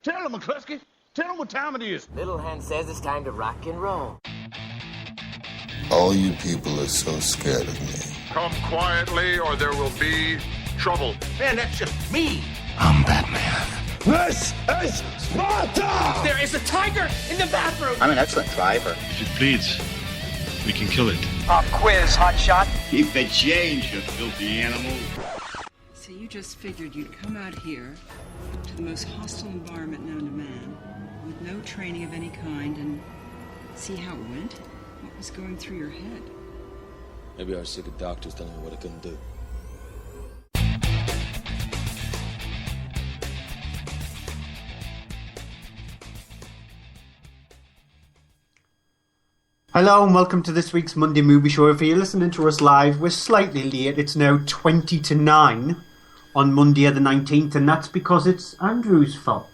Tell him, McCluskey. Tell him what time it is. Little Hen says it's time to rock and roll. All you people are so scared of me. Come quietly or there will be trouble. Man, that's just me. I'm Batman. This is Sparta! There is a tiger in the bathroom! I'm an excellent driver. If it bleeds, we can kill it. Pop quiz, hotshot. Keep the change, you filthy animal. So you just figured you'd come out here to the most hostile environment known to man, with no training of any kind, and see how it went? What was going through your head? Maybe I was sick of doctors telling me what I couldn't do. Hello and welcome to this week's Monday Movie Show. If you're listening to us live, we're slightly late. It's now 20 to 9 on Monday the 19th, and that's because it's Andrew's fault.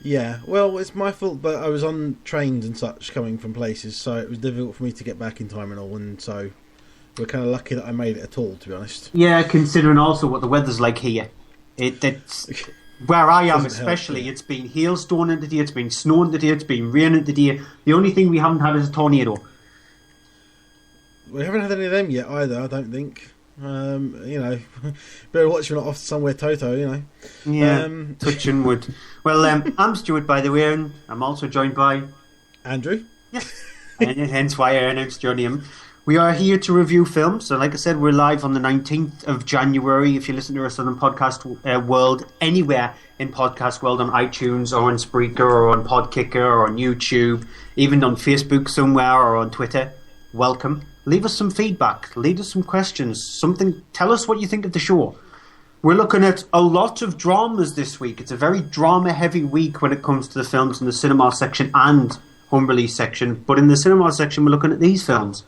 Yeah, well, it's my fault, but I was on trains and such coming from places, so it was difficult for me to get back in time and all, and so we're kind of lucky that I made it at all, to be honest. Yeah, considering also what the weather's like here. It's where I am especially, help, yeah. It's been hailstorming today, it's been snowing today, it's been raining today. The only thing we haven't had is a tornado. We haven't had any of them yet either, I don't think. You know, better watch you're not off somewhere Toto, you know. Yeah, touching wood. Well, I'm Stuart, by the way, and I'm also joined by Andrew. Yeah, and hence why I announced your name. We are here to review films. So, like I said, we're live on the 19th of January. If you listen to us on Podcast World, anywhere in Podcast World, on iTunes or on Spreaker or on Podkicker or on YouTube, even on Facebook somewhere or on Twitter, welcome. Leave us some feedback. Leave us some questions. Tell us what you think of the show. We're looking at a lot of dramas this week. It's a very drama-heavy week when it comes to the films in the cinema section and home release section. But in the cinema section, we're looking at these films.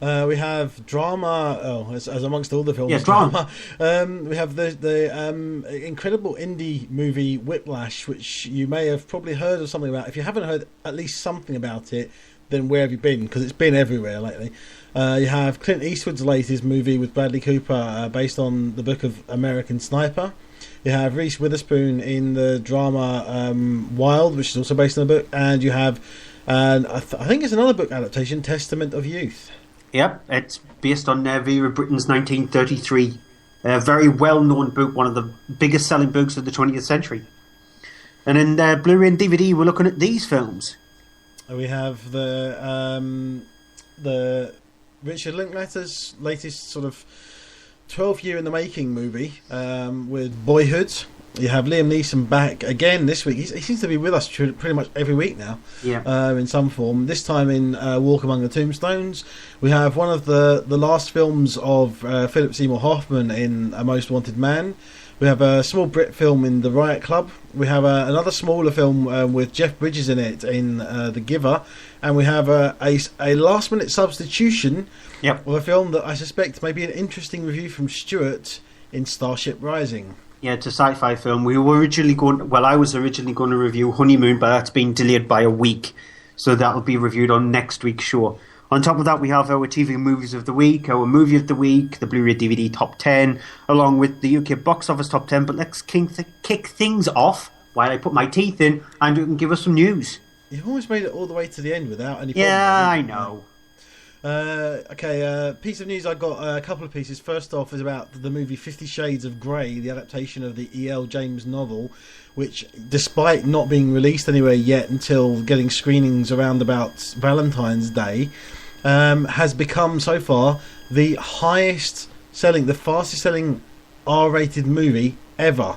We have drama, as amongst all the films. Yeah, drama. We have the incredible indie movie Whiplash, which you may have probably heard of something about. If you haven't heard at least something about it, then where have you been? Because it's been everywhere lately. You have Clint Eastwood's latest movie with Bradley Cooper, based on the book of American Sniper. You have Reese Witherspoon in the drama Wild, which is also based on a book. And you have, I think it's another book adaptation, Testament of Youth. Yep, it's based on Vera Britton's 1933. A very well-known book, one of the biggest selling books of the 20th century. And in Blu Ray and DVD, we're looking at these films. We have the Richard Linklater's latest sort of 12-year in the making movie with Boyhood. You have Liam Neeson back again this week. He seems to be with us pretty much every week now, in some form. This time in Walk Among the Tombstones. We have one of the last films of Phillip Seymour-Hoffman in A Most Wanted Man. We have a small Brit film in The Riot Club. We have another smaller film with Jeff Bridges in it in The Giver. And we have a last-minute substitution of a film that I suspect may be an interesting review from Stuart in Starship Rising. Yeah, it's a sci-fi film. I was originally going to review Honeymoon, but that's been delayed by a week. So that'll be reviewed on next week's show. On top of that, we have our TV Movies of the Week, our Movie of the Week, the Blu-ray DVD Top 10, along with the UK Box Office Top 10. But let's kick things off while I put my teeth in, and you can give us some news. You've almost made it all the way to the end without any problem. Yeah, I know. Piece of news. I got a couple of pieces. First off is about the movie 50 Shades of Grey, the adaptation of the E.L. James novel, which, despite not being released anywhere yet until getting screenings around about Valentine's Day, has become so far the fastest selling R-rated movie ever.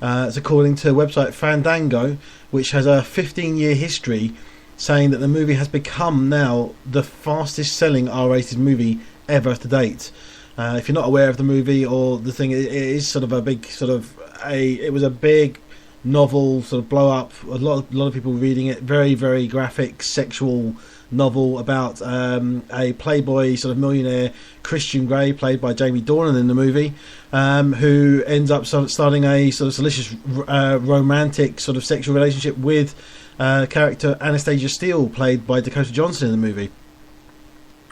It's according to website Fandango, which has a 15-year history, saying that the movie has become now the fastest selling R-rated movie ever to date. If you're not aware of the movie or the thing, it is sort of a big it was a big novel, sort of blow up. A lot of people reading it. Very, very graphic, sexual novel about a playboy sort of millionaire, Christian Grey, played by Jamie Dornan in the movie, who ends up starting a sort of salacious romantic sort of sexual relationship with character Anastasia Steele, played by Dakota Johnson in the movie.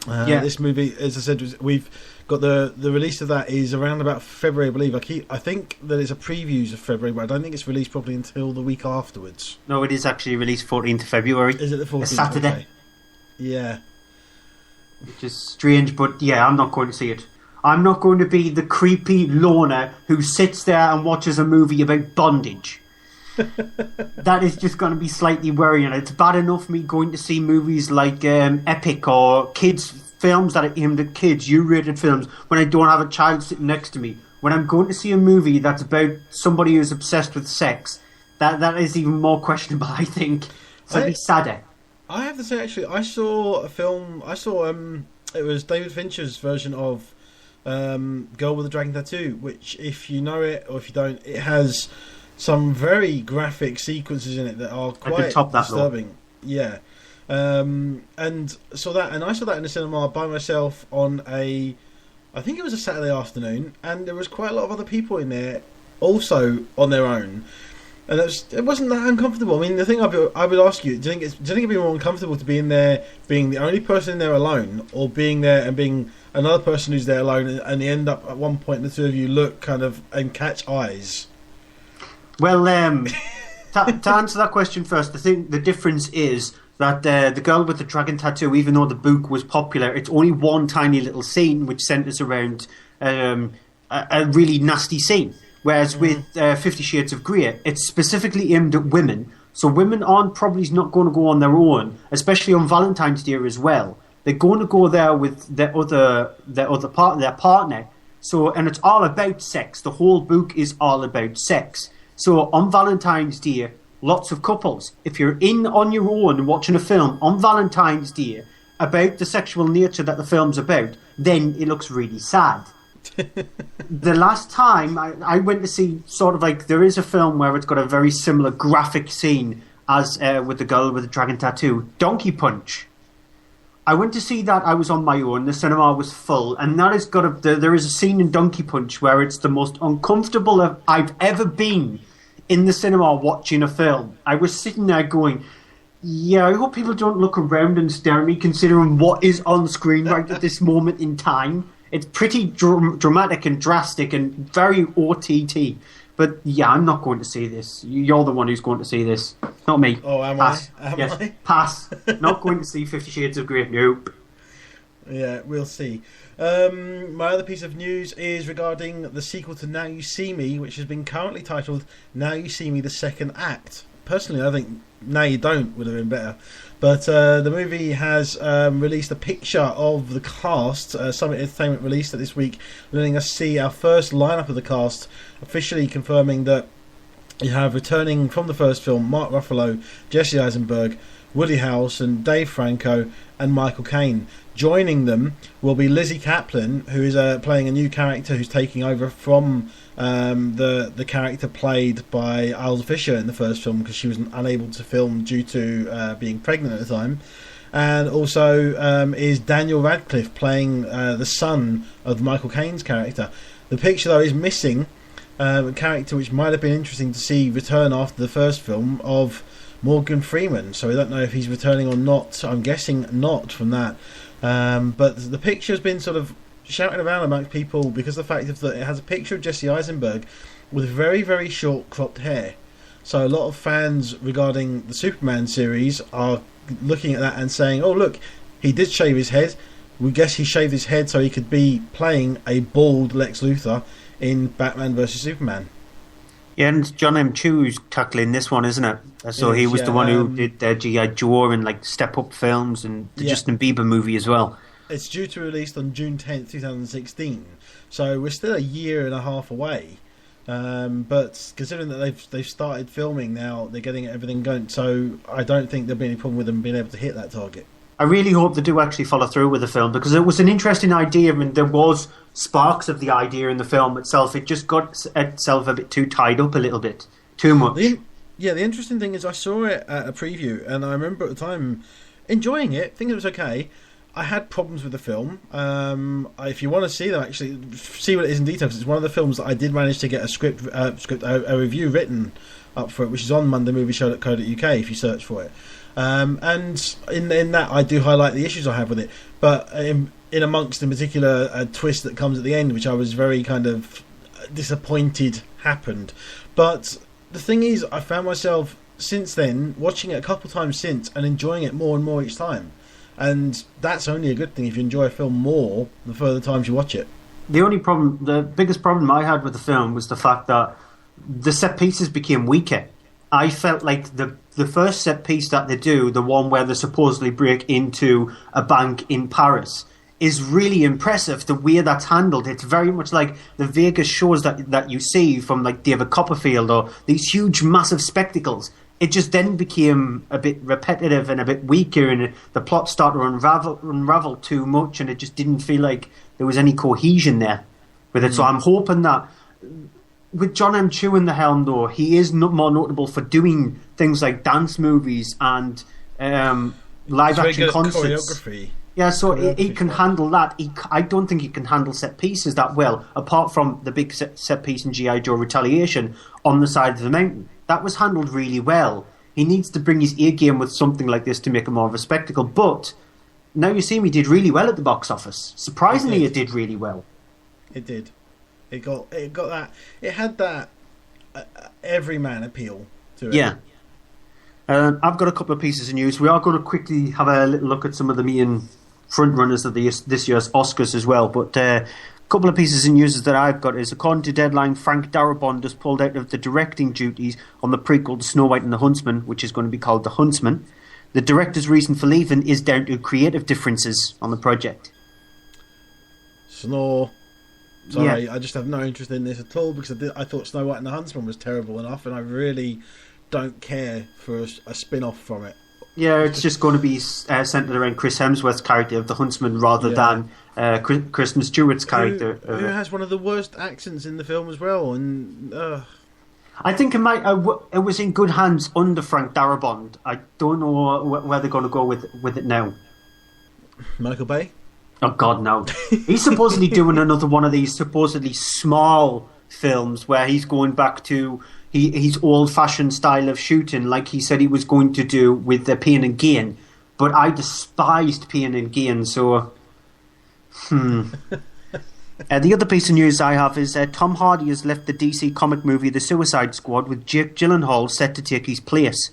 This movie, as I said, we've got the release of that is around about February, I believe. I think that it's a previews of February, but I don't think it's released properly until the week afterwards. No, it is actually released 14th of February. Is it the 14th? A Saturday. Okay. Yeah. Which is strange, but yeah, I'm not going to see it. I'm not going to be the creepy loner who sits there and watches a movie about bondage. That is just going to be slightly worrying. It's bad enough me going to see movies like Epic or kids films that are aimed at kids, U-rated films, when I don't have a child sitting next to me. When I'm going to see a movie that's about somebody who's obsessed with sex, that is even more questionable, I think. So it'd be sadder. I have to say, actually, I saw a film. It was David Fincher's version of Girl with the Dragon Tattoo, which, if you know it or if you don't, it has some very graphic sequences in it that are quite disturbing. Yeah. And I saw that in the cinema by myself on I think it was a Saturday afternoon, and there was quite a lot of other people in there also on their own, and it wasn't that uncomfortable. I mean, the thing I would ask you, do you think it'd be more uncomfortable to be in there being the only person in there alone, or being there and being another person who's there alone, and you end up at one point the two of you look kind of and catch eyes? Well, to answer that question first, the difference is that the Girl with the Dragon Tattoo, even though the book was popular, it's only one tiny little scene which centres around a really nasty scene. Whereas with 50 Shades of Grey, it's specifically aimed at women. So women aren't probably not going to go on their own, especially on Valentine's Day as well. They're going to go there with their partner. So, and it's all about sex. The whole book is all about sex. So on Valentine's Day, lots of couples, if you're in on your own and watching a film on Valentine's Day about the sexual nature that the film's about, then it looks really sad. The last time I went to see sort of like, there is a film where it's got a very similar graphic scene as with the Girl with the Dragon Tattoo, Donkey Punch. I went to see that. I was on my own. The cinema was full, and that has got there is a scene in Donkey Punch where it's the most uncomfortable I've ever been in the cinema watching a film. I was sitting there going, yeah, I hope people don't look around and stare at me considering what is on screen right at this moment in time. It's pretty dramatic and drastic and very OTT. But yeah, I'm not going to see this. You're the one who's going to see this, not me. Oh, am Pass. I? Am yes. I? Pass. Not going to see 50 Shades of Grey. Nope. Yeah, we'll see. My other piece of news is regarding the sequel to Now You See Me, which has been currently titled Now You See Me the Second Act. Personally, I think Now You Don't would have been better. But the movie has released a picture of the cast. Summit Entertainment released it this week, letting us see our first lineup of the cast, officially confirming that you have returning from the first film Mark Ruffalo, Jesse Eisenberg, Woody Harrelson, Dave Franco, and Michael Caine. Joining them will be Lizzie Kaplan, who is playing a new character who's taking over from the character played by Isla Fisher in the first film, because she was unable to film due to being pregnant at the time. And also is Daniel Radcliffe playing the son of Michael Caine's character. The picture, though, is missing a character which might have been interesting to see return after the first film, of Morgan Freeman. So we don't know if he's returning or not. I'm guessing not from that. But the picture has been sort of shouting around amongst people because of the fact that it has a picture of Jesse Eisenberg with very, very short cropped hair. So a lot of fans regarding the Superman series are looking at that and saying, oh look, he did shave his head. We guess he shaved his head so he could be playing a bald Lex Luthor in Batman vs Superman. Yeah, and John M. Chu's tackling this one, isn't it? So he was the one who did G.I. Joe and like Step Up films and the Justin Bieber movie as well. It's due to release on June 10th, 2016. So we're still a year and a half away. But considering that they've started filming now, they're getting everything going. So I don't think there'll be any problem with them being able to hit that target. I really hope they do actually follow through with the film, because it was an interesting idea. I mean, there was sparks of the idea in the film itself. It just got itself a bit too tied up a little bit. Too much. The interesting thing is I saw it at a preview, and I remember at the time enjoying it, thinking it was okay. I had problems with the film. If you want to see them, actually, see what it is in detail, because it's one of the films that I did manage to get a review written up for it, which is on mondaymovieshow.co.uk if you search for it. And in that, I do highlight the issues I have with it. But in amongst in particular a twist that comes at the end, which I was very kind of disappointed happened. But the thing is, I found myself since then watching it a couple of times since and enjoying it more and more each time. And that's only a good thing if you enjoy a film more the further times you watch it. The biggest problem I had with the film was the fact that the set pieces became weaker. I felt like the first set piece that they do, the one where they supposedly break into a bank in Paris, is really impressive. The way that's handled, it's very much like the Vegas shows that you see from like David Copperfield or these huge, massive spectacles. It just then became a bit repetitive and a bit weaker, and the plot started to unravel too much, and it just didn't feel like there was any cohesion there with it. So I'm hoping that with John M. Chu in the helm, though, he is more notable for doing things like dance movies and live action concerts. Choreography. Yeah, so he can handle that. I don't think he can handle set pieces that well, apart from the big set piece in G.I. Joe Retaliation on the side of the mountain. That was handled really well. He needs to bring his A game with something like this to make it more of a spectacle. But now you see him, he did really well at the box office. Surprisingly, it did really well. It did. It got that. It had that everyman appeal to it. Yeah. I've got a couple of pieces of news. We are going to quickly have a little look at some of the main front runners of this year's Oscars as well. But a couple of pieces of news that I've got is, according to Deadline, Frank Darabont has pulled out of the directing duties on the prequel to Snow White and the Huntsman, which is going to be called The Huntsman. The director's reason for leaving is down to creative differences on the project. Snore. Sorry, Yeah. I just have no interest in this at all, because I thought Snow White and the Huntsman was terrible enough, and I really don't care for a spin-off from it. Yeah, it's just going to be centered around Chris Hemsworth's character of the Huntsman rather than Kristen Stewart's character. Who has one of the worst accents in the film as well. And I think it was in good hands under Frank Darabont. I don't know where they're going to go with it now. Michael Bay? Oh, God, no. He's supposedly doing another one of these supposedly small films where he's going back to his old-fashioned style of shooting, like he said he was going to do with Pain and Gain. But I despised Pain and Gain, so... The other piece of news I have is Tom Hardy has left the DC comic movie The Suicide Squad, with Jake Gyllenhaal set to take his place.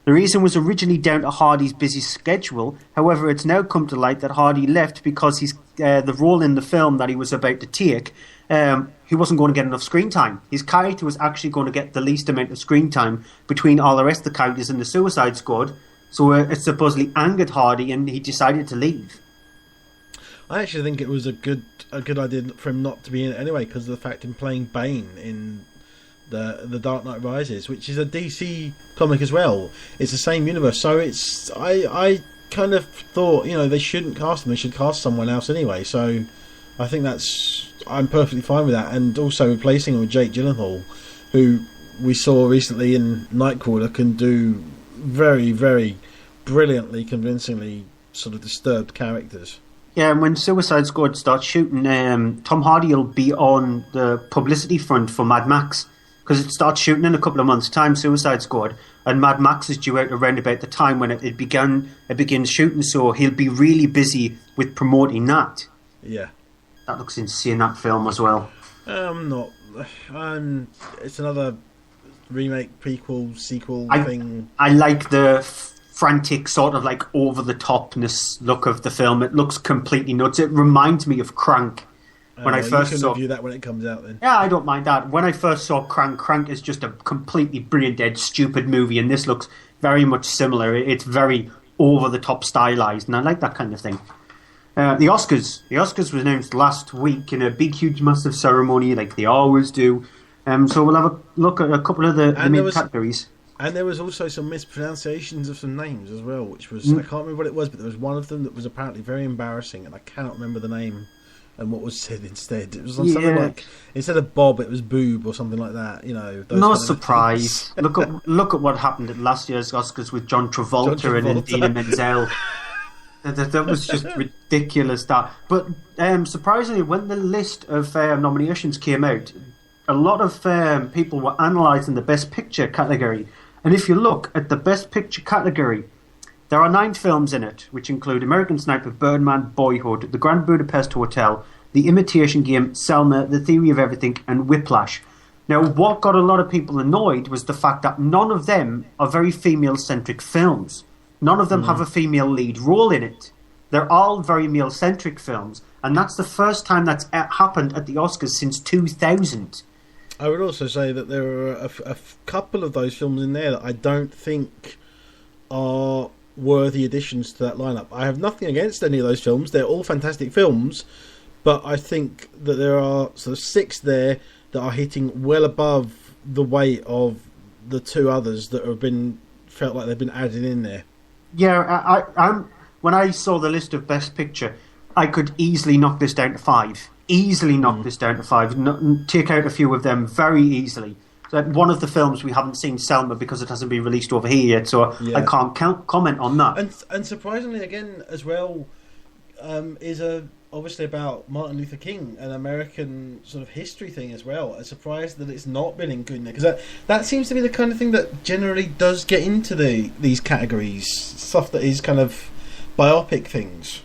The reason was originally down to Hardy's busy schedule. However, it's now come to light that Hardy left because the role in the film that he was about to take, he wasn't going to get enough screen time. His character was actually going to get the least amount of screen time between all the rest of the characters in the Suicide Squad. So it supposedly angered Hardy, and he decided to leave. I actually think it was a good idea for him not to be in it anyway, because of the fact him playing Bane in the Dark Knight Rises, which is a DC comic as well. It's the same universe, so it's I kind of thought, they shouldn't cast him. They should cast someone else anyway. So I think I'm perfectly fine with that. And also replacing him with Jake Gyllenhaal, who we saw recently in Nightcrawler can do very, very brilliantly, convincingly sort of disturbed characters. Yeah, and when Suicide Squad starts shooting, Tom Hardy will be on the publicity front for Mad Max, because it starts shooting in a couple of months' time, Suicide Squad, and Mad Max is due out around about the time when it begins shooting, so he'll be really busy with promoting that. Yeah. That looks insane, that film as well. It's another remake, prequel, sequel thing. I like the frantic sort of like over-the-topness look of the film. It looks completely nuts. It reminds me of Crank. When I first saw, review that when it comes out, then. Yeah, I don't mind that. When I first saw Crank is just a completely brain-dead, stupid movie, and this looks very much similar. It's very over-the-top stylized, and I like that kind of thing. The Oscars was announced last week in a big, huge, massive ceremony, like they always do. So we'll have a look at a couple of the main categories. And there was also some mispronunciations of some names as well, which was I can't remember what it was, but there was one of them that was apparently very embarrassing, and I cannot remember the name and what was said instead. It was something like, instead of Bob, it was Boob or something like that. No surprise. Look at what happened at last year's Oscars with John Travolta. And Idina Menzel. That was just ridiculous. But surprisingly, when the list of nominations came out, a lot of people were analysing the Best Picture category. And if you look at the Best Picture category, There are 9 films in it, which include American Sniper, Birdman, Boyhood, The Grand Budapest Hotel, The Imitation Game, Selma, The Theory of Everything, and Whiplash. Now, what got a lot of people annoyed was the fact that none of them are very female-centric films. None of them have a female lead role in it. They're all very male-centric films, and that's the first time that's happened at the Oscars since 2000. I would also say that there are a couple of those films in there that I don't think are worthy additions to that lineup. I have nothing against any of those films. They're all fantastic films, but I think that there are sort of 6 there that are hitting well above the weight of the 2 others that have been felt like they've been added in there. Yeah, I'm when I saw the list of Best Picture, I could easily knock this down to 5. Easily knock this down to 5. Take out a few of them very easily. So one of the films we haven't seen, Selma, because it hasn't been released over here yet, so I can't comment on that. And surprisingly, again, as well, is obviously about Martin Luther King, an American sort of history thing as well. I'm surprised that it's not been included there, because that seems to be the kind of thing that generally does get into these categories, stuff that is kind of biopic things.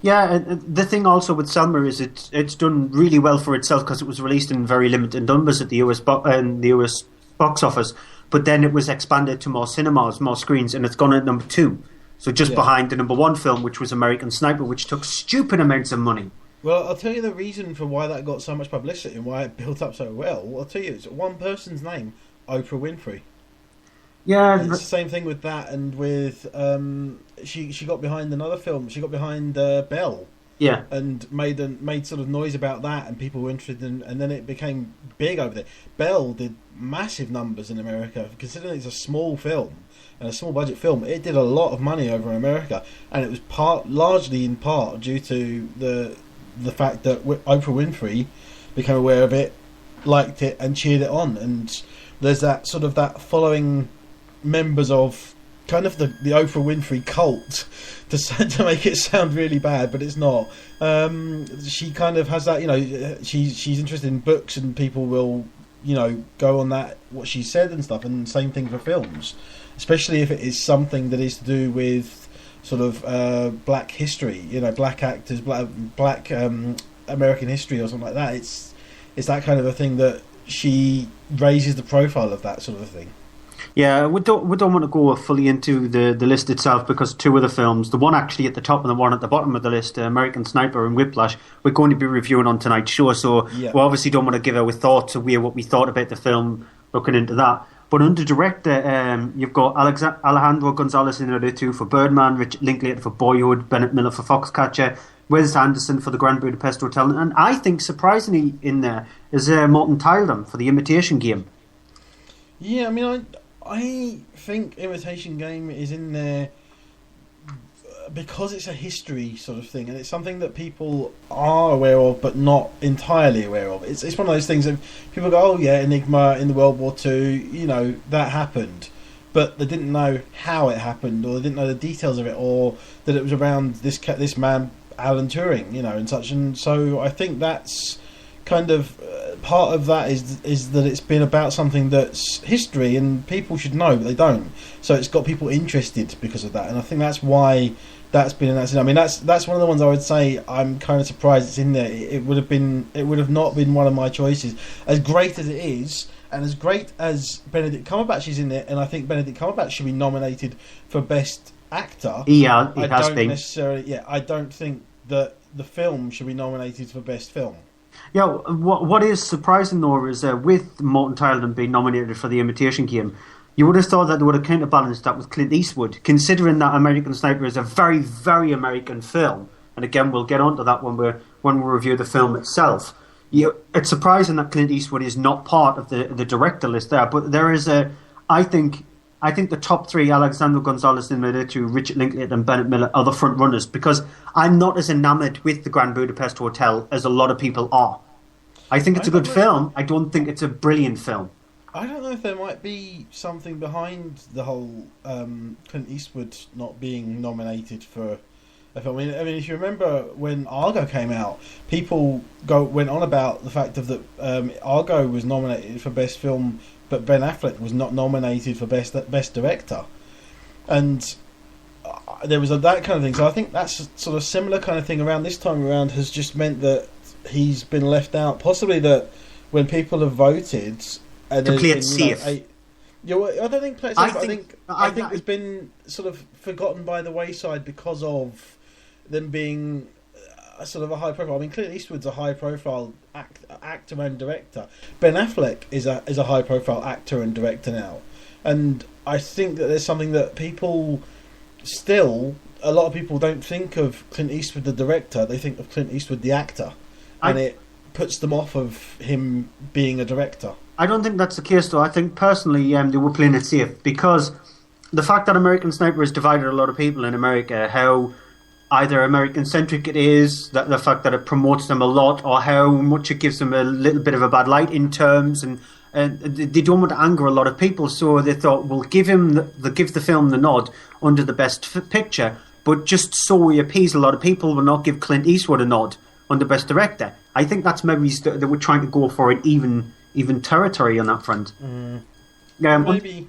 Yeah, the thing also with Selma is it's done really well for itself because it was released in very limited numbers at the US box office, but then it was expanded to more cinemas, more screens, and it's gone at number 2. So just behind the number 1 film, which was American Sniper, which took stupid amounts of money. Well, I'll tell you the reason for why that got so much publicity and why it built up so well. I'll tell you, it's one person's name, Oprah Winfrey. Yeah, and it's the same thing with that, and with she got behind another film. She got behind Belle. Yeah, and made sort of noise about that, and people were interested in, and then it became big over there. Belle did massive numbers in America, considering it's a small film and a small budget film. It did a lot of money over in America, and it was largely in part due to the fact that Oprah Winfrey became aware of it, liked it, and cheered it on. And there's that sort of that following members of kind of the Oprah Winfrey cult, to make it sound really bad, but it's not. She kind of has that, she's interested in books, and people will, go on that, what she said and stuff, and same thing for films, especially if it is something that is to do with sort of black history, black actors, black American history or something like that. It's that kind of a thing that she raises the profile of that sort of a thing. Yeah, we don't want to go fully into the list itself, because 2 of the films, the one actually at the top and the one at the bottom of the list, American Sniper and Whiplash, we're going to be reviewing on tonight's show, so we obviously don't want to give our thoughts away, what we thought about the film, looking into that. But under director, you've got Alejandro Gonzalez Iñárritu for Birdman, Richard Linklater for Boyhood, Bennett Miller for Foxcatcher, Wes Anderson for The Grand Budapest Hotel, and I think surprisingly in there is Morton Tyldum for The Imitation Game. Yeah, I mean, I think Imitation Game is in there because it's a history sort of thing, and it's something that people are aware of but not entirely aware of. It's one of those things that people go, oh yeah, Enigma in the World War II, that happened, but they didn't know how it happened, or they didn't know the details of it, or that it was around this man Alan Turing, and such. And so I think that's kind of part of that is that it's been about something that's history, and people should know, but they don't. So it's got people interested because of that, and I think that's why that's been. I mean, that's one of the ones I would say I'm kind of surprised it's in there. It would have not been one of my choices. As great as it is, and as great as Benedict Cumberbatch is in there, and I think Benedict Cumberbatch should be nominated for Best Actor. Yeah, he has been. I don't think that the film should be nominated for Best Film. Yeah, what is surprising though is with Morton Tyldum being nominated for The Imitation Game, you would have thought that they would have counterbalanced that with Clint Eastwood, considering that American Sniper is a very, very American film. And again, we'll get onto that when we review the film itself. It's surprising that Clint Eastwood is not part of the director list there, but there is I think the top 3, Alejandro Gonzalez Iñárritu, Richard Linklater and Bennett Miller, are the front runners, because I'm not as enamoured with The Grand Budapest Hotel as a lot of people are. I think it's a good film. I don't think it's a brilliant film. I don't know if there might be something behind the whole Clint Eastwood not being nominated for a film. I mean, if you remember when Argo came out, people went on about the fact of that Argo was nominated for Best Film, but Ben Affleck was not nominated for Best Director. And there was that kind of thing. So I think that's sort of similar kind of thing around this time around has just meant that he's been left out. Possibly that when people have voted and to play it safe. I don't think play it safe. I think it's been sort of forgotten by the wayside because of them being sort of a high profile. I mean, Clint Eastwood's a high profile actor and director. Ben Affleck is a high profile actor and director now, and I think that there's something that people still, a lot of people don't think of Clint Eastwood the director, they think of Clint Eastwood the actor, and it puts them off of him being a director. I don't think that's the case though. I think personally they were playing it safe, because the fact that American Sniper has divided a lot of people in America, how either American-centric it is, that the fact that it promotes them a lot, or how much it gives them a little bit of a bad light in terms, and they don't want to anger a lot of people, so they thought, we'll give the film the nod under the best picture, but just so we appease a lot of people, we'll not give Clint Eastwood a nod under best director. I think that's maybe they were trying to go for an even territory on that front. Maybe.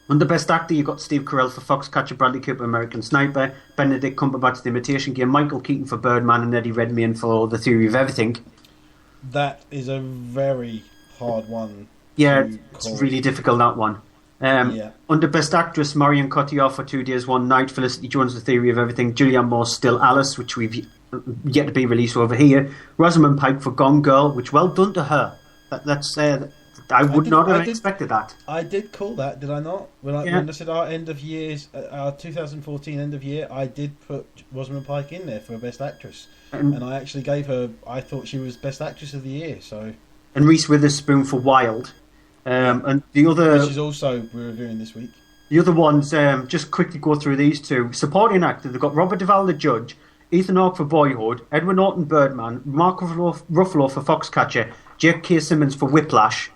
Under Best Actor, you got Steve Carell for Foxcatcher, Bradley Cooper, American Sniper, Benedict Cumberbatch, The Imitation Game, Michael Keaton for Birdman, and Eddie Redmayne for The Theory of Everything. That is a very hard one. Yeah, it's really difficult, that one. Under Best Actress, Marion Cotillard for 2 Days, One Night, Felicity Jones, The Theory of Everything, Julianne Moore's Still Alice, which we've yet to be released over here, Rosamund Pike for Gone Girl, which well done to her. I would not have expected that. I did call that, did I not? When I said our end of years, our 2014 end of year, I did put Rosamund Pike in there for Best Actress, and I actually gave her. I thought she was Best Actress of the year. So. And Reese Witherspoon for Wild, and the other, which is also we're reviewing this week. The other ones, just quickly go through these two. Supporting actor, they've got Robert Duvall, the Judge, Ethan Hawke for Boyhood, Edward Norton, Birdman, Mark Ruffalo for Foxcatcher, Jake K. Simmons for Whiplash.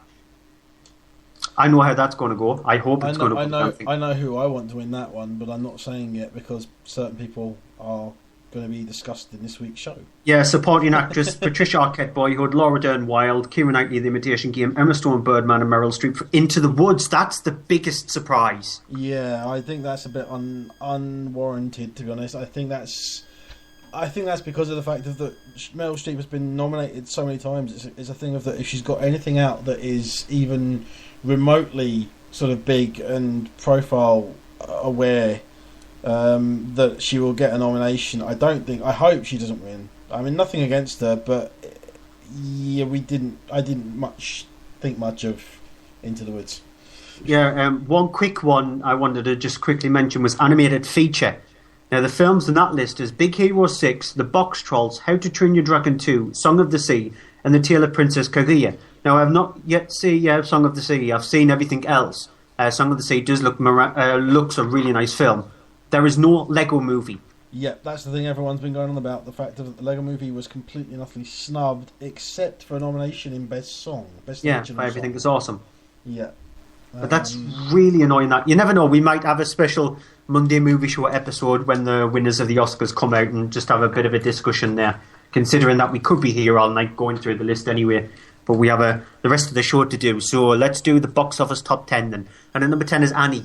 I know how that's going to go. I hope it's going to go. I know who I want to win that one, but I'm not saying it because certain people are going to be discussed in this week's show. Yeah, supporting actress Patricia Arquette, Boyhood, Laura Dern, Wild, Keira Knightley, The Imitation Game, Emma Stone, Birdman, and Meryl Streep for Into the Woods. That's the biggest surprise. Yeah, I think that's a bit unwarranted, to be honest. I think that's because of the fact that Meryl Streep has been nominated so many times. It's a thing of that if she's got anything out that is even remotely sort of big and profile aware, that she will get a nomination. I hope she doesn't win. I mean, nothing against her, but yeah, I didn't think much of Into the Woods. Yeah, one quick one I wanted to just quickly mention was animated feature. Now, the films on that list is Big Hero 6, The Box Trolls, How to Train Your Dragon 2, Song of the Sea, and The Tale of Princess Kaguya. Now, I've not yet seen Song of the Sea. I've seen everything else. Song of the Sea does looks a really nice film. There is no Lego Movie. Yeah, that's the thing everyone's been going on about. The fact that the Lego Movie was completely and utterly snubbed, except for a nomination in Best Song. Everything is awesome. Yeah. But that's really annoying. That you never know. We might have a special Monday Movie Show episode when the winners of the Oscars come out and just have a bit of a discussion there. Considering that we could be here all night going through the list anyway, but we have the rest of the show to do. So let's do the box office top 10 then. And at number 10 is Annie.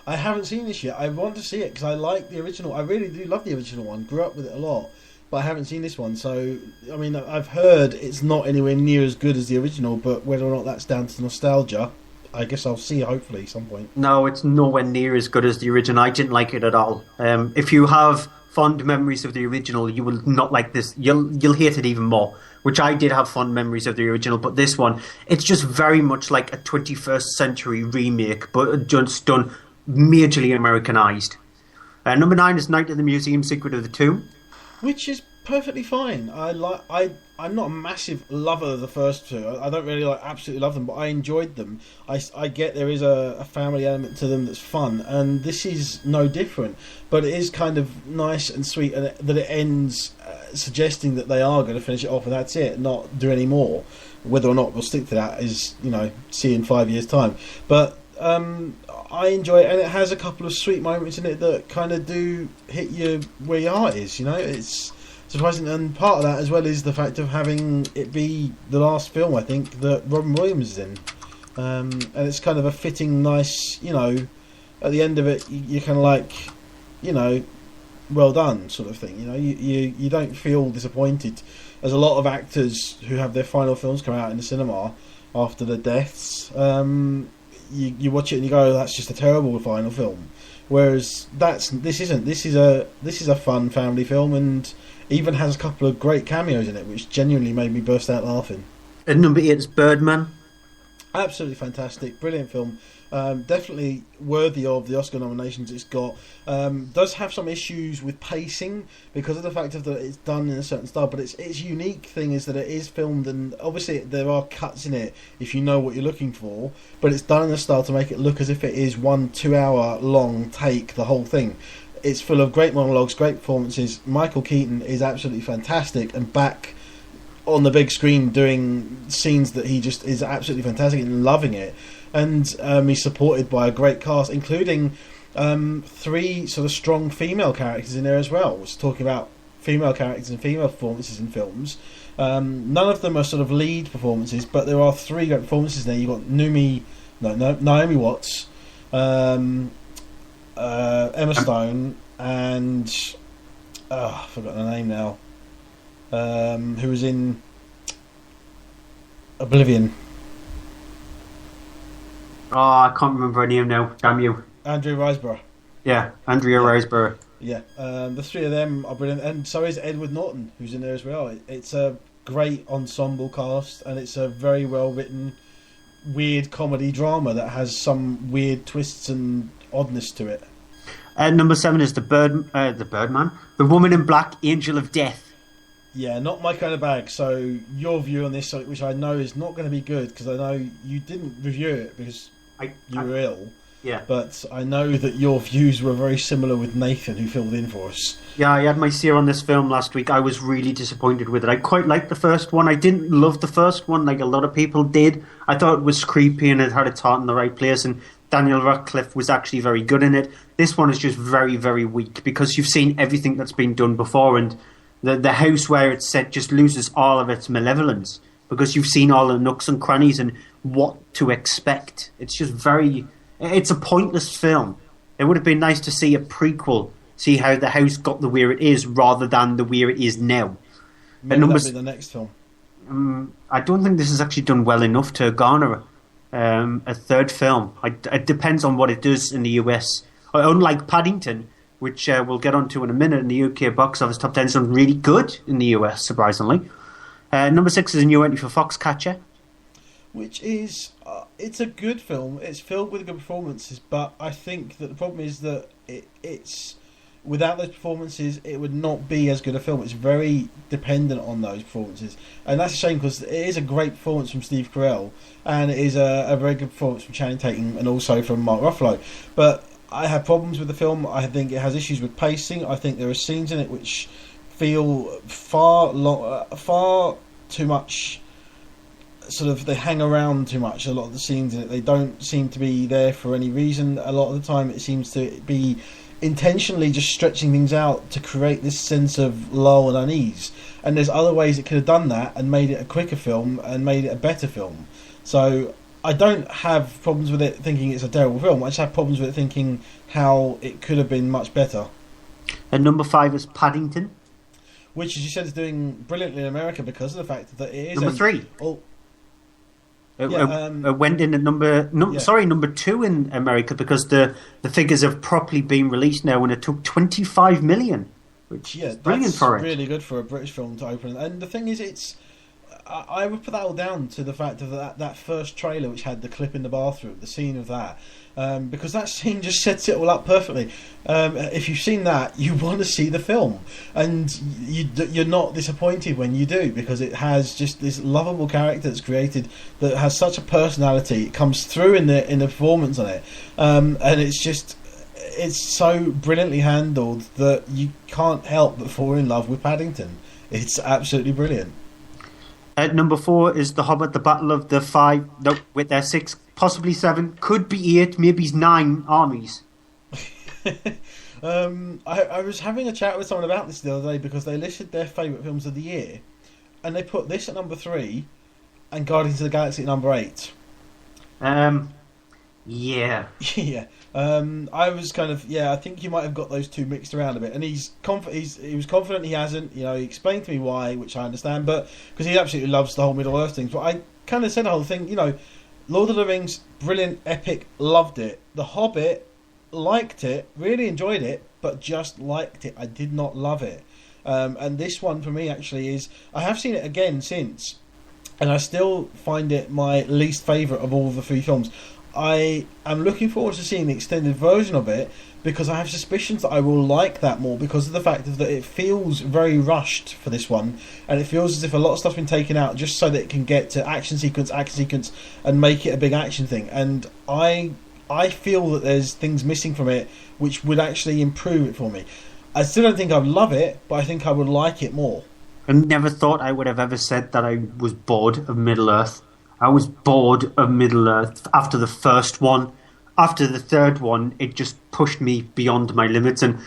I haven't seen this yet. I want to see it because I like the original. I really do love the original one. Grew up with it a lot, but I haven't seen this one. So I mean, I've heard it's not anywhere near as good as the original, but whether or not that's down to nostalgia, I guess I'll see hopefully at some point. No, it's nowhere near as good as the original. I didn't like it at all. If you have fond memories of the original, you will not like this. You'll hate it even more. Which I did have fond memories of the original, but this one, it's just very much like a 21st century remake, but just done majorly Americanized. Number 9 is Night at the Museum: Secret of the Tomb, which is perfectly fine. I'm not a massive lover of the first two. I don't really absolutely love them, but I enjoyed them. I get there is a family element to them that's fun, and this is no different. But it is kind of nice and sweet, and that it ends suggesting that they are going to finish it off, and that's it, not do any more. Whether or not we'll stick to that is, see in 5 years' time. But I enjoy it, and it has a couple of sweet moments in it that kind of do hit you where your heart is. It's surprising, and part of that as well is the fact of having it be the last film I think that Robin Williams is in, and it's kind of a fitting, nice, at the end of it, you're kind of like, well done sort of thing. You don't feel disappointed. There's a lot of actors who have their final films come out in the cinema after their deaths. You watch it and you go, that's just a terrible final film. Whereas this isn't. This is a fun family film, and even has a couple of great cameos in it, which genuinely made me burst out laughing. And number 8 is Birdman. Absolutely fantastic, brilliant film. Definitely worthy of the Oscar nominations it's got. Does have some issues with pacing because of the fact that it's done in a certain style, but its unique thing is that it is filmed, and obviously there are cuts in it if you know what you're looking for, but it's done in a style to make it look as if it is 1 2-hour long take, the whole thing. It's full of great monologues, great performances. Michael Keaton is absolutely fantastic, and back on the big screen doing scenes that he just is absolutely fantastic and loving it. And he's supported by a great cast, including 3 sort of strong female characters in there as well. It's talking about female characters and female performances in films. None of them are sort of lead performances, but there are 3 great performances there. You've got Naomi Watts, Emma Stone, and I've forgotten her name now. Who was in Oblivion. Oh, I can't remember her name now. Damn you. Andrea Riseborough. Yeah, Andrea Riseborough. Yeah, the 3 of them are brilliant, and so is Edward Norton, who's in there as well. It's a great ensemble cast, and it's a very well written, weird comedy drama that has some weird twists and oddness to it. Number 7 is the Birdman, The Woman in Black, Angel of Death. Yeah, not my kind of bag. So your view on this, which I know is not going to be good, because I know you didn't review it because you were ill. Yeah. But I know that your views were very similar with Nathan, who filled in for us. Yeah, I had my say on this film last week. I was really disappointed with it. I quite liked the first one. I didn't love the first one like a lot of people did. I thought it was creepy and it had its heart in the right place, and Daniel Radcliffe was actually very good in it. This one is just very, very weak because you've seen everything that's been done before, and the house where it's set just loses all of its malevolence because you've seen all the nooks and crannies and what to expect. It's just it's a pointless film. It would have been nice to see a prequel, see how the house got the where it is rather than the where it is now. Maybe that'll be the next film. I don't think this has actually done well enough to garner a third film. It depends on what it does in the US. Unlike Paddington, which we'll get onto in a minute, in the UK box office top 10 has done really good in the US, surprisingly. Number 6 is a new entry for Foxcatcher, which is it's a good film. It's filled with good performances, but I think that the problem is that it's without those performances, it would not be as good a film. It's very dependent on those performances, and that's a shame because it is a great performance from Steve Carell, and it is a very good performance from Channing Tatum and also from Mark Ruffalo. But I have problems with the film. I think it has issues with pacing. I think there are scenes in it which feel far too much. Sort of, they hang around too much. A lot of the scenes in it, they don't seem to be there for any reason. A lot of the time, it seems to be intentionally just stretching things out to create this sense of lull and unease. And there's other ways it could have done that and made it a quicker film and made it a better film. So I don't have problems with it thinking it's a terrible film. I just have problems with it thinking how it could have been much better. And number 5 is Paddington, which, as you said, is doing brilliantly in America because of the fact that it is number 3. It went in at number 2 in America because the figures have properly been released now, and it took 25 million, which is brilliant for it. That's really good for a British film to open. And the thing is, I would put that all down to the fact of that first trailer, which had the clip in the bathroom, the scene of that, because that scene just sets it all up perfectly. If you've seen that, you want to see the film, and you're not disappointed when you do, because it has just this lovable character that's created that has such a personality. It comes through in the performance on it, and it's so brilliantly handled that you can't help but fall in love with Paddington. It's absolutely brilliant. At number 4 is The Hobbit, The Battle of the 5, no, with their 6, possibly 7, could be 8, maybe 9 armies. I was having a chat with someone about this the other day because they listed their favourite films of the year, and they put this at number 3 and Guardians of the Galaxy at number 8. Yeah. Yeah. I was kind of, I think he might have got those two mixed around a bit, and he was confident he hasn't. He explained to me why, which I understand, but because he absolutely loves the whole Middle Earth thing. But I kind of said the whole thing. Lord of the Rings, brilliant, epic, loved it. The Hobbit, liked it, really enjoyed it, but just liked it. I did not love it. And this one for me actually is, I have seen it again since, and I still find it my least favourite of all the three films. I am looking forward to seeing the extended version of it, because I have suspicions that I will like that more, because of the fact that it feels very rushed for this one, and it feels as if a lot of stuff's been taken out just so that it can get to action sequence, and make it a big action thing. And I feel that there's things missing from it which would actually improve it for me. I still don't think I'd love it, but I think I would like it more. I never thought I would have ever said that I was bored of Middle-earth. I was bored of Middle-earth after the first one. After the third one, it just pushed me beyond my limits. And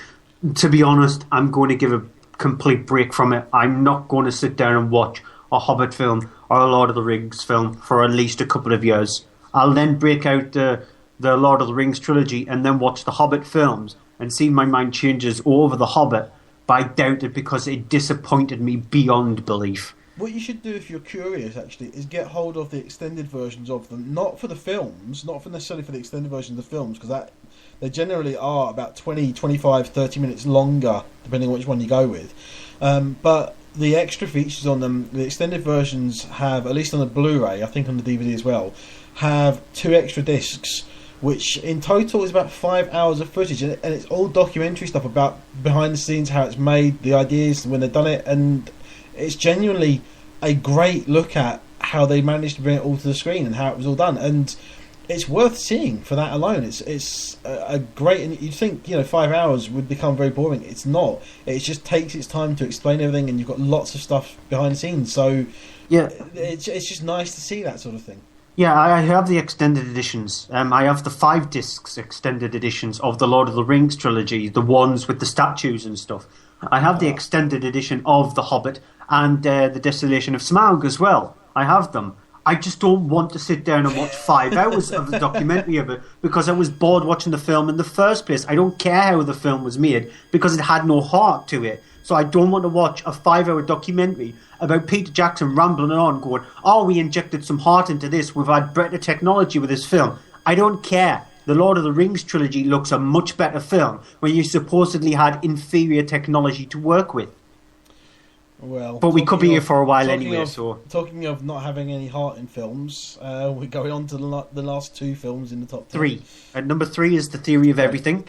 to be honest, I'm going to give a complete break from it. I'm not going to sit down and watch a Hobbit film or a Lord of the Rings film for at least a couple of years. I'll then break out the Lord of the Rings trilogy and then watch the Hobbit films and see my mind changes over the Hobbit. But I doubt it, because it disappointed me beyond belief. What you should do, if you're curious, actually, is get hold of the extended versions of them. Not for the films, not for necessarily for the extended versions of the films, because they generally are about 20, 25, 30 minutes longer, depending on which one you go with. But the extra features on them, the extended versions have, at least on the Blu Ray, I think on the DVD as well, have 2 extra discs, which in total is about 5 hours of footage, and it's all documentary stuff about behind the scenes, how it's made, the ideas, when they've done it, and it's genuinely a great look at how they managed to bring it all to the screen and how it was all done, and it's worth seeing for that alone. It's a great, and you'd think 5 hours would become very boring. It's not. It just takes its time to explain everything, and you've got lots of stuff behind the scenes. So yeah, it's just nice to see that sort of thing. Yeah, I have the extended editions. I have the 5 discs extended editions of the Lord of the Rings trilogy, the ones with the statues and stuff. I have the extended edition of The Hobbit and the Desolation of Smaug as well. I have them. I just don't want to sit down and watch 5 hours of the documentary of it, because I was bored watching the film in the first place. I don't care how the film was made, because it had no heart to it. So I don't want to watch a 5-hour documentary about Peter Jackson rambling on going, we injected some heart into this, we've had better technology with this film. I don't care. The Lord of the Rings trilogy looks a much better film when you supposedly had inferior technology to work with. Well, but we could be here for a while anyway. Talking of not having any heart in films, we're going on to the last 2 films in the top 10. 3. At number 3 is The Theory of Everything.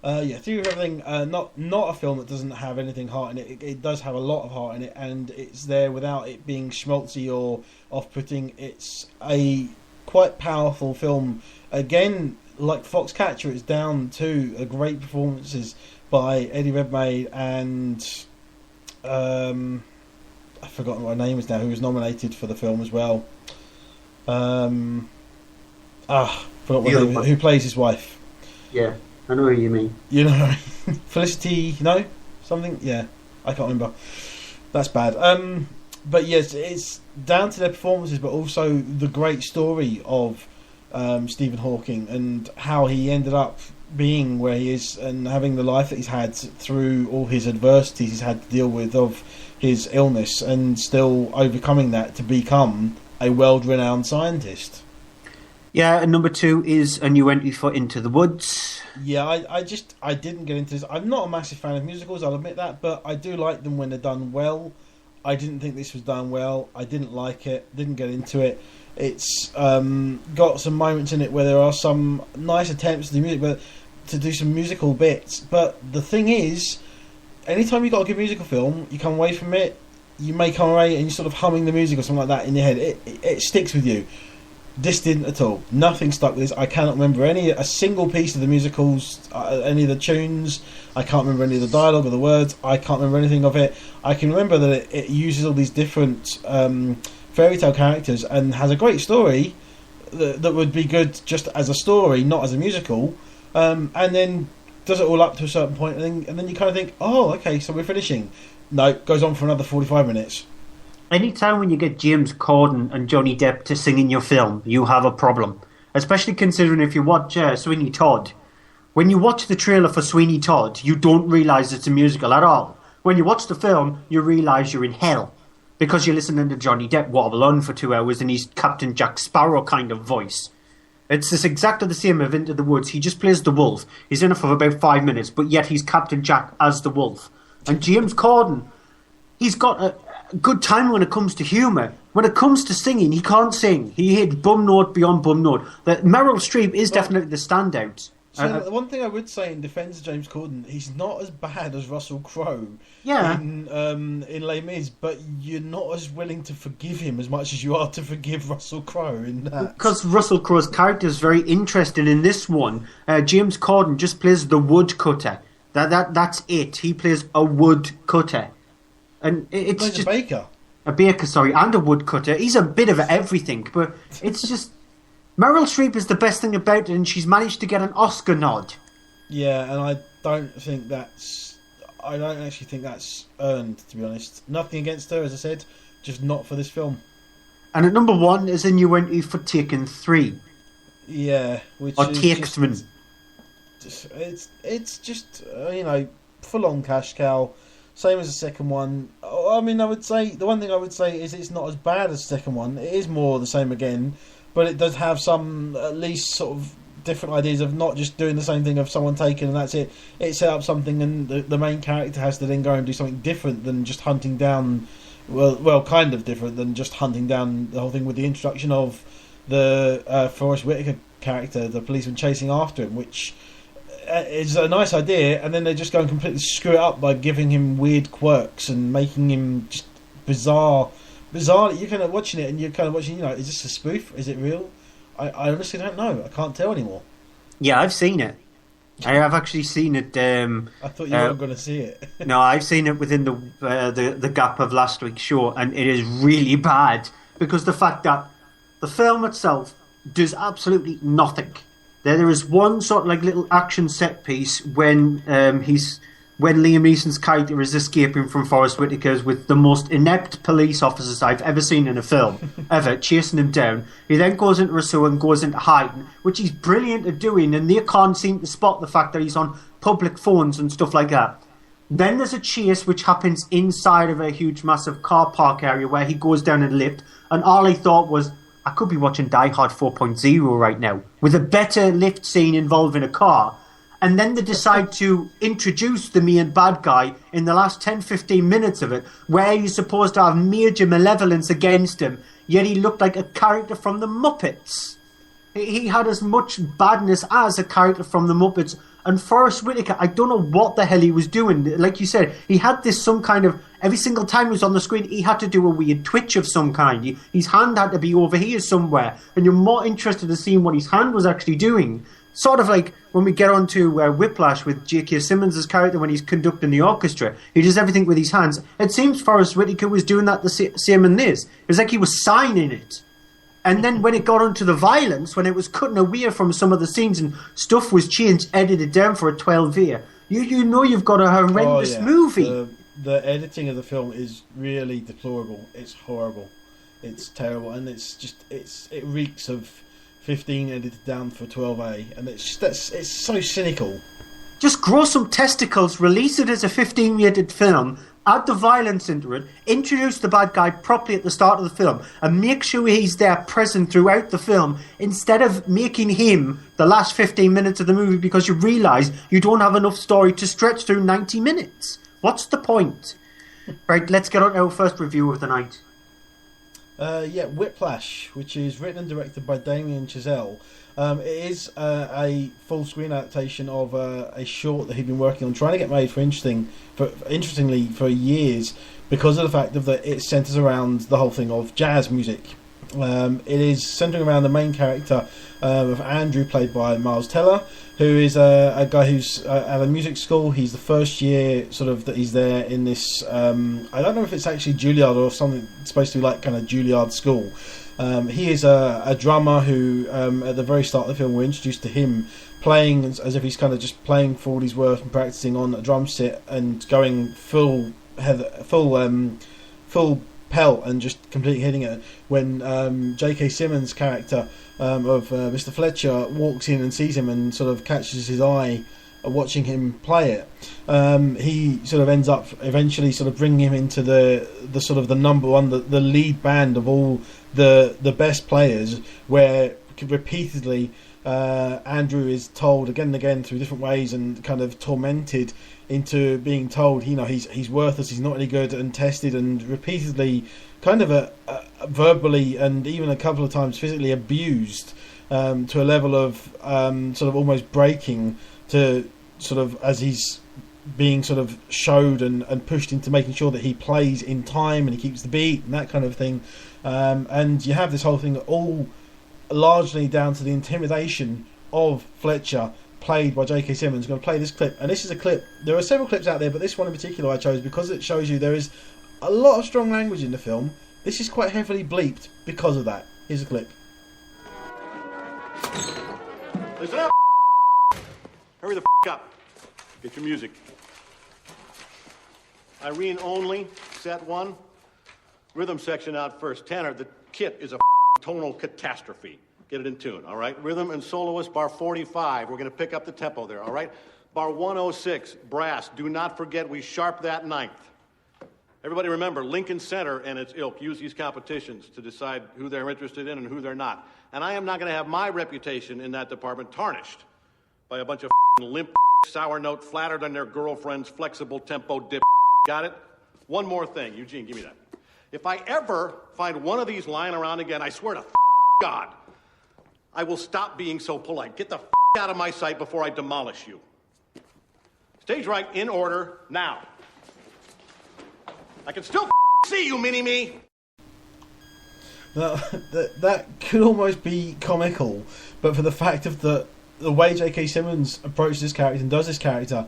Theory of Everything. Not a film that doesn't have anything heart in it. It does have a lot of heart in it, and it's there without it being schmaltzy or off-putting. It's a quite powerful film. Again, like Foxcatcher, it's down to great performances by Eddie Redmayne and I've forgotten what her name is now, who was nominated for the film as well. Forgot what name, who plays his wife. Yeah, I know who you mean. You know, Felicity, no? Something? Yeah, I can't remember. That's bad. But yes, it's down to their performances, but also the great story of Stephen Hawking and how he ended up being where he is and having the life that he's had through all his adversities he's had to deal with of his illness, and still overcoming that to become a world-renowned scientist. Yeah, and number 2 is a new entry for Into the Woods. Yeah, I didn't get into this. I'm not a massive fan of musicals, I'll admit that, but I do like them when they're done well. I didn't think this was done well. I didn't like it, didn't get into it. It's got some moments in it where there are some nice attempts to do music, but to do some musical bits. But the thing is, anytime you've got a good musical film, you come away from it, you may come away and you're sort of humming the music or something like that in your head. It sticks with you. This didn't at all. Nothing stuck with this. I cannot remember a single piece of the musicals, any of the tunes. I can't remember any of the dialogue or the words. I can't remember anything of it. I can remember that it uses all these different fairy tale characters and has a great story that would be good just as a story, not as a musical, and then does it all up to a certain point, and then you kind of think, oh, okay, so we're finishing. No, it goes on for another 45 minutes. Anytime when you get James Corden and Johnny Depp to sing in your film, you have a problem. especially considering if you watch Sweeney Todd. When you watch the trailer for Sweeney Todd, you don't realise it's a musical at all. When you watch the film, you realise you're in hell. Because you're listening to Johnny Depp wobble on for 2 hours and he's Captain Jack Sparrow kind of voice. It's this exactly the same of Into the Woods. He just plays the wolf. He's in it for about 5 minutes, but yet he's Captain Jack as the wolf. And James Corden, he's got a good time when it comes to humour. When it comes to singing, he can't sing. He hit bum note beyond bum note. Meryl Streep is definitely the standout. So the one thing I would say in defence of James Corden, he's not as bad as Russell Crowe in Les Mis, but you're not as willing to forgive him as much as you are to forgive Russell Crowe in that. Because Russell Crowe's character is very interesting in this one. James Corden just plays the woodcutter. That's it. He plays a woodcutter. And it's just... a baker. A baker, sorry, and a woodcutter. He's a bit of everything, but it's just... Meryl Streep is the best thing about it, and she's managed to get an Oscar nod. Yeah, and I don't actually think that's earned, to be honest. Nothing against her, as I said, just not for this film. And at number 1 is a new entry for Taken 3. Yeah, or Taken. It's just full on cash cow. Same as the second one. I mean, I would say the one thing I would say is it's not as bad as the second one. It is more the same again. But it does have some, at least, sort of different ideas of not just doing the same thing of someone taken and that's it. It set up something, and the main character has to then go and do something different than just hunting down. Well, kind of different than just hunting down the whole thing with the introduction of the Forrest Whitaker character, the policeman chasing after him, which is a nice idea. And then they just go and completely screw it up by giving him weird quirks and making him just bizarre. You're kind of watching it and you're kind of watching, is this a spoof? Is it real? I honestly don't know. I can't tell anymore. Yeah, I've seen it. I have actually seen it. I thought you weren't going to see it. No, I've seen it within the gap of last week's show, and it is really bad because the fact that the film itself does absolutely nothing. There is one sort of like little action set piece when Liam Neeson's character is escaping from Forrest Whitaker's with the most inept police officers I've ever seen in a film, ever, chasing him down. He then goes into a sewer and goes into hiding, which he's brilliant at doing, and they can't seem to spot the fact that he's on public phones and stuff like that. Then there's a chase which happens inside of a huge, massive car park area where he goes down a lift, and all I thought was, I could be watching Die Hard 4.0 right now, with a better lift scene involving a car. And then they decide to introduce the main bad guy in the last 10-15 minutes of it, where he's supposed to have major malevolence against him, yet he looked like a character from the Muppets. He had as much badness as a character from the Muppets. And Forrest Whitaker, I don't know what the hell he was doing. Like you said, he had this some kind of... Every single time he was on the screen, he had to do a weird twitch of some kind. His hand had to be over here somewhere. And you're more interested in seeing what his hand was actually doing. Sort of like when we get on to Whiplash with J.K. Simmons' character when he's conducting the orchestra. He does everything with his hands. It seems Forrest Whitaker was doing that the same in this. It was like he was signing it. And then when it got onto the violence, when it was cutting away from some of the scenes and stuff was changed, edited down for a 12-year, you know you've got a horrendous movie. The editing of the film is really deplorable. It's horrible. It's terrible. And it reeks of 15 edited down for 12A, and it's so cynical. Just grow some testicles, release it as a 15-rated film, add the violence into it, introduce the bad guy properly at the start of the film, and make sure he's there present throughout the film, instead of making him the last 15 minutes of the movie because you realise you don't have enough story to stretch through 90 minutes. What's the point? Right, let's get on to our first review of the night. Whiplash, which is written and directed by Damien Chazelle. It is a full screen adaptation of a short that he'd been working on, trying to get made interestingly for years, because of the fact that it centres around the whole thing of jazz music. It is centering around the main character of Andrew, played by Miles Teller, who is a guy who's at a music school. He's the first year sort of that he's there in this. I don't know if it's actually Juilliard or something supposed to be like kind of Juilliard school. He is a drummer who, at the very start of the film, we're introduced to him playing as if he's kind of just playing for all he's worth and practicing on a drum set and going full pelt and just completely hitting it. When J.K. Simmons' character of Mr. Fletcher walks in and sees him and sort of catches his eye watching him play it, he sort of ends up eventually sort of bringing him into the sort of the number one, the lead band of all the best players, where repeatedly Andrew is told again and again through different ways and kind of tormented into being told, you know, he's worthless, he's not any good, and tested and repeatedly kind of verbally and even a couple of times physically abused to a level of sort of almost breaking, to sort of as he's being sort of showed and pushed into making sure that he plays in time and he keeps the beat and that kind of thing. And you have this whole thing all largely down to the intimidation of Fletcher, played by J.K. Simmons. I'm going to play this clip, and this is a clip. There are several clips out there, but this one in particular I chose because it shows you there is a lot of strong language in the film. This is quite heavily bleeped because of that. Here's a clip. Listen up! Hurry the up. Get your music. Irene only, set 1. Rhythm section out first. Tanner, the kit is a tonal catastrophe. Get it in tune, all right? Rhythm and soloist, bar 45. We're going to pick up the tempo there, all right? Bar 106, brass. Do not forget we sharp that ninth. Everybody remember, Lincoln Center and its ilk use these competitions to decide who they're interested in and who they're not. And I am not going to have my reputation in that department tarnished by a bunch of limp, sour note, flattered on their girlfriend's flexible tempo dip. Got it? One more thing. Eugene, give me that. If I ever find one of these lying around again, I swear to God, I will stop being so polite. Get the out of my sight before I demolish you. Stage right, in order, now. I can still see you, Mini-Me. Now, that could almost be comical, but for the fact of the way J.K. Simmons approaches this character and does this character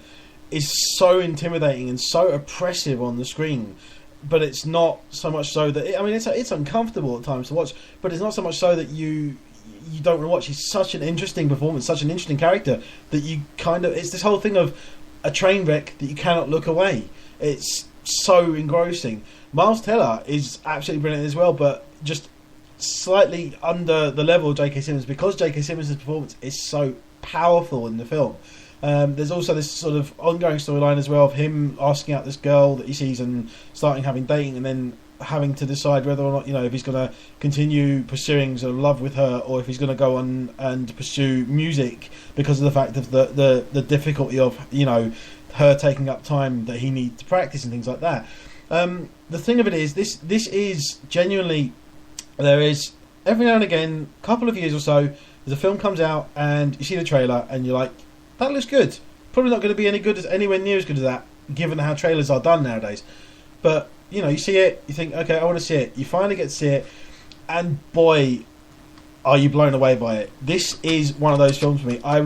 is so intimidating and so oppressive on the screen. But it's not so much so that it's uncomfortable at times to watch, but it's not so much so that you don't want to watch. He's such an interesting performance, such an interesting character that you kind of, it's this whole thing of a train wreck that you cannot look away. It's so engrossing. Miles Teller is absolutely brilliant as well, but just slightly under the level of J.K. Simmons, because J.K. Simmons' performance is so powerful in the film. There's also this sort of ongoing storyline as well of him asking out this girl that he sees and starting having dating, and then having to decide whether or not, you know, if he's going to continue pursuing sort of love with her, or if he's going to go on and pursue music, because of the fact of the difficulty of, you know, her taking up time that he needs to practice and things like that. The thing of it is, this is genuinely, there is every now and again, a couple of years or so, the film comes out and you see the trailer and you're like, that looks good. Probably not going to be anywhere near as good as that, given how trailers are done nowadays. But, you know, you see it, you think, okay, I want to see it. You finally get to see it, and boy, are you blown away by it. This is one of those films for me. I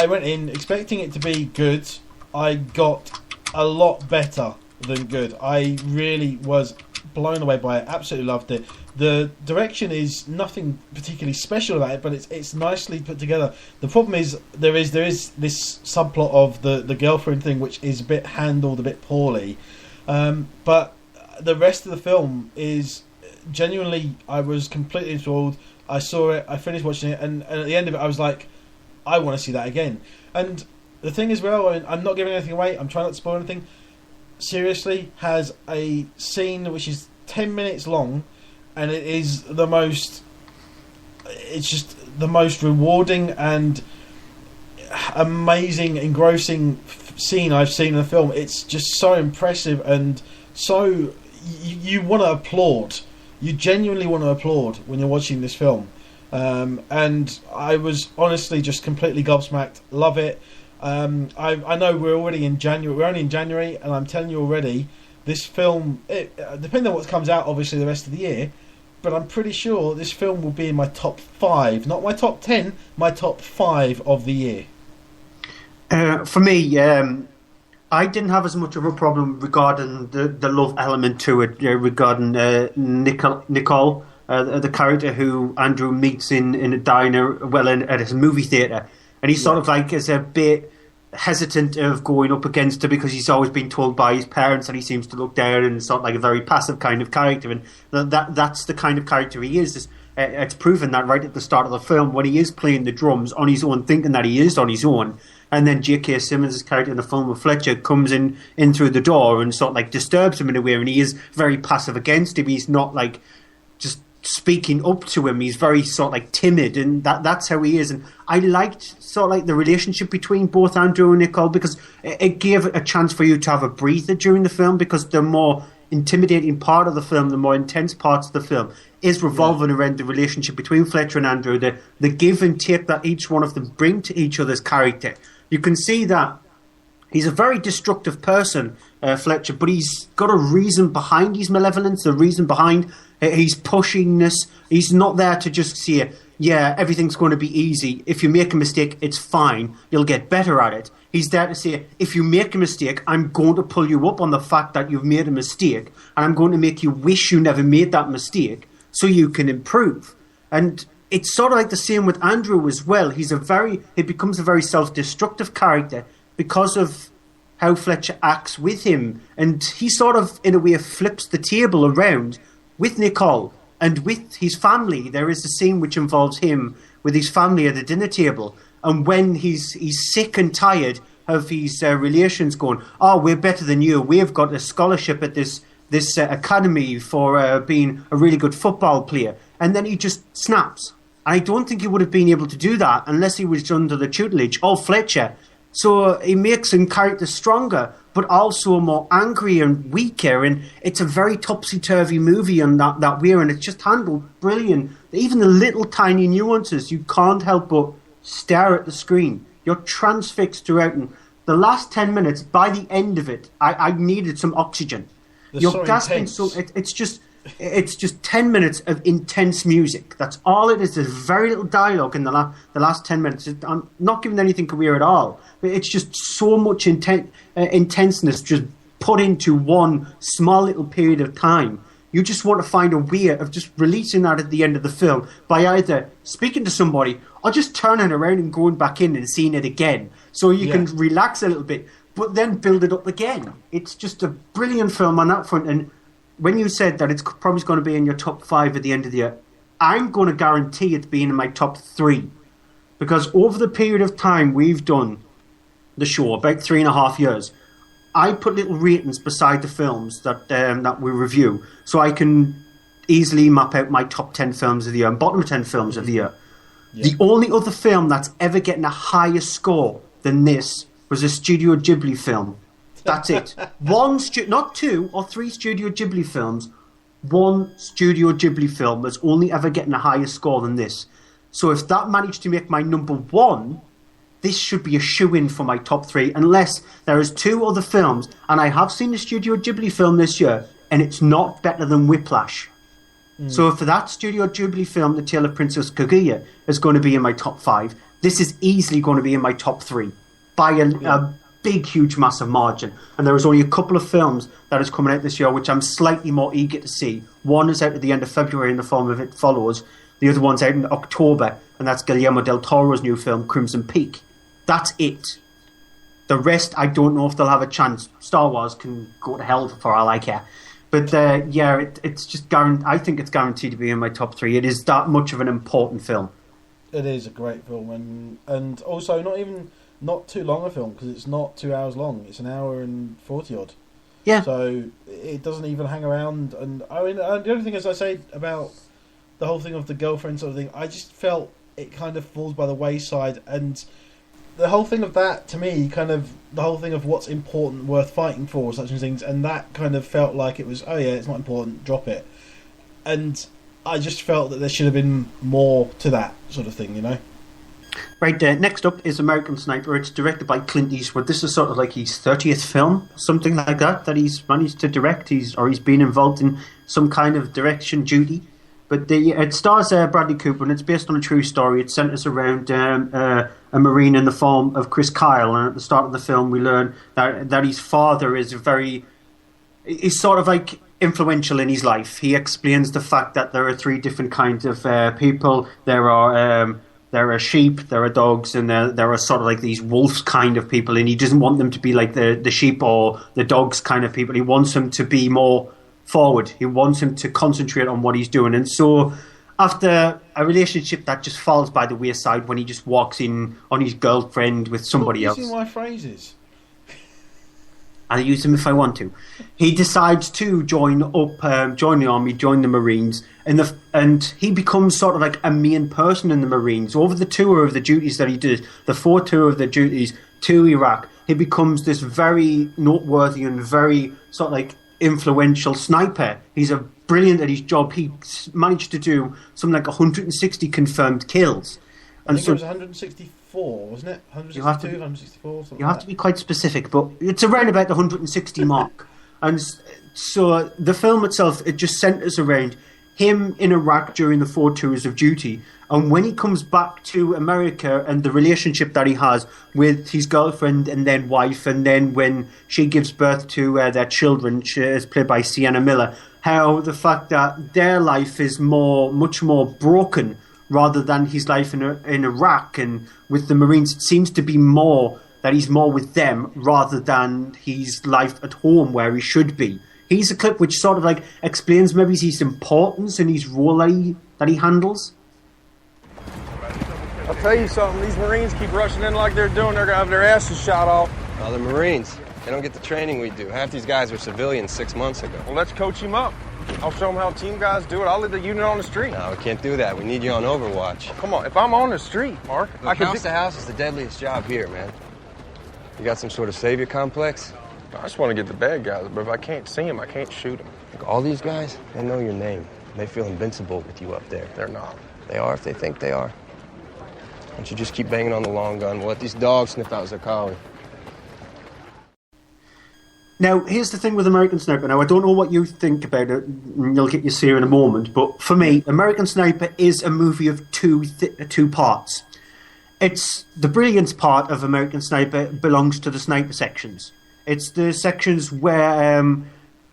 went in expecting it to be good. I got a lot better than good. I really was blown away by it. Absolutely loved it. The direction is nothing particularly special about it, but it's nicely put together. The problem is there is this subplot of the girlfriend thing, which is a bit handled a bit poorly. But the rest of the film is genuinely, I was completely enthralled. I saw it, I finished watching it, and at the end of it I was like, I want to see that again. And the thing as well, I'm not giving anything away, I'm trying not to spoil anything, seriously has a scene which is 10 minutes long, and it's just the most rewarding and amazing, engrossing scene I've seen in a film. It's just so impressive, and so you want to applaud. You genuinely want to applaud when you're watching this film. And I was honestly just completely gobsmacked. Love it. I know we're already in January. We're only in January, and I'm telling you already, this film, depending on what comes out, obviously, the rest of the year, but I'm pretty sure this film will be in my top 5, not my top 10, my top 5 of the year. For me, I didn't have as much of a problem regarding the love element to it, regarding Nicole, the character who Andrew meets in a diner, at a movie theatre, and he sort of like is a bit hesitant of going up against her because he's always been told by his parents that he seems to look down, and sort of like a very passive kind of character, and that's the kind of character he is. It's proven that right at the start of the film when he is playing the drums on his own, thinking that he is on his own, and then J.K. Simmons' character in the film with Fletcher comes in through the door and sort of like disturbs him in a way, and he is very passive against him. He's not like just speaking up to him. He's very sort of like timid, and that's how he is. And I liked sort of like the relationship between both Andrew and Nicole, because it gave a chance for you to have a breather during the film, because the more intimidating part of the film, the more intense parts of the film is revolving around the relationship between Fletcher and Andrew, the give and take that each one of them bring to each other's character. You can see that he's a very destructive person, Fletcher, but he's got a reason behind his malevolence, a reason behind his pushingness. He's not there to just say, yeah, everything's going to be easy. If you make a mistake, it's fine. You'll get better at it. He's there to say, if you make a mistake, I'm going to pull you up on the fact that you've made a mistake, and I'm going to make you wish you never made that mistake so you can improve. And it's sort of like the same with Andrew as well. He becomes a very self-destructive character because of how Fletcher acts with him. And he sort of, in a way, flips the table around with Nicole and with his family. There is a scene which involves him with his family at the dinner table. And when he's sick and tired of his relations going, oh, we're better than you. We've got a scholarship at this academy for being a really good football player. And then he just snaps. I don't think he would have been able to do that unless he was under the tutelage of Fletcher. So he makes him character stronger, but also more angry and weaker. And it's a very topsy-turvy movie in that way, and it's just handled brilliant. Even the little tiny nuances, you can't help but stare at the screen. You're transfixed throughout. And the last 10 minutes, by the end of it, I needed some oxygen. You're gasping, so it's just 10 minutes of intense music. That's all it is. There's very little dialogue in the last 10 minutes. I'm not giving anything away at all, but it's just so much intenseness just put into one small little period of time. You just want to find a way of just releasing that at the end of the film by either speaking to somebody or just turning around and going back in and seeing it again, so you can relax a little bit, but then build it up again. It's just a brilliant film on that front. And when you said that it's probably going to be in your top 5 at the end of the year, I'm going to guarantee it being in my top 3. Because over the period of time we've done the show, about 3.5 years, I put little ratings beside the films that we review, so I can easily map out my top 10 films of the year and bottom 10 films of the year. Yeah. The only other film that's ever getting a higher score than this was a Studio Ghibli film. That's it. Not 2 or 3 Studio Ghibli films. One Studio Ghibli film that's only ever getting a higher score than this. So if that managed to make my number 1, this should be a shoo-in for my top 3, unless there is 2 other films, and I have seen a Studio Ghibli film this year, and it's not better than Whiplash. So for that Studio Ghibli film, The Tale of Princess Kaguya is going to be in my top 5. This is easily going to be in my top 3 by a big, huge, massive margin. And there is only a couple of films that is coming out this year which I'm slightly more eager to see. One is out at the end of February in the form of It Follows. The other one's out in October, and that's Guillermo del Toro's new film, Crimson Peak. That's it. The rest, I don't know if they'll have a chance. Star Wars can go to hell for all I care. But it's just I think it's guaranteed to be in my top 3. It is that much of an important film. It is a great film, and also not too long a film, because it's not 2 hours long. It's 1 hour and 40 odd. Yeah. So it doesn't even hang around. And I mean, the only thing, as I say about the whole thing of the girlfriend sort of thing, I just felt it kind of falls by the wayside. And the whole thing of that, to me, the whole thing of what's important, worth fighting for, such things, and that kind of felt like it was, oh yeah, it's not important, drop it. And I just felt that there should have been more to that sort of thing, you know? Right, next up is American Sniper. It's directed by Clint Eastwood. This is sort of like his 30th film, something like that he's managed to direct. He's been involved in some kind of direction duty. But it stars Bradley Cooper, and it's based on a true story. It centres around a Marine in the form of Chris Kyle. And at the start of the film, we learn that his father is he's sort of like influential in his life. He explains the fact that there are 3 different kinds of people. There are There are sheep, there are dogs, and there are sort of like these wolves kind of people, and he doesn't want them to be like the sheep or the dogs kind of people. He wants them to be more forward. He wants him to concentrate on what he's doing. And so after a relationship that just falls by the wayside when he just walks in on his girlfriend with somebody else. Using my phrases. I'll use them if I want to. He decides to join the army, join the Marines, and he becomes sort of like a main person in the Marines. Over the tour of the duties that he did, the 4 tour of the duties to Iraq, he becomes this very noteworthy and very sort of like influential sniper. He's brilliant at his job. He managed to do something like 160 confirmed kills. I think it was 164, wasn't it? 162, 164, something You have to be quite specific, but it's around about the 160 mark. And so the film itself, it just centres around him in Iraq during the 4 tours of duty. And when he comes back to America and the relationship that he has with his girlfriend and then wife, and then when she gives birth to their children, she is played by Sienna Miller, how the fact that their life is much more broken rather than his life in Iraq and with the Marines. It seems to be more that he's more with them rather than his life at home where he should be. He's a clip which sort of like explains maybe his importance and his role that he handles. I'll tell you something, these Marines keep rushing in like they're doing, they're gonna have their asses shot off. Oh, the Marines. They don't get the training we do. Half these guys were civilians 6 months ago. Well, let's coach him up. I'll show them how team guys do it. I'll lead the unit on the street. No, we can't do that. We need you on Overwatch. Come on, if I'm on the street, Mark, I can house to house is the deadliest job here, man. You got some sort of savior complex? I just want to get the bad guys, but if I can't see them, I can't shoot them. Look, all these guys, they know your name. They feel invincible with you up there. They're not. They are if they think they are. Why don't you just keep banging on the long gun? We'll let these dogs sniff out Zakali. Now, here's the thing with American Sniper. Now, I don't know what you think about it, and you'll get your say in a moment, but for me, American Sniper is a movie of two parts. It's the brilliance part of American Sniper belongs to the sniper sections. It's the sections where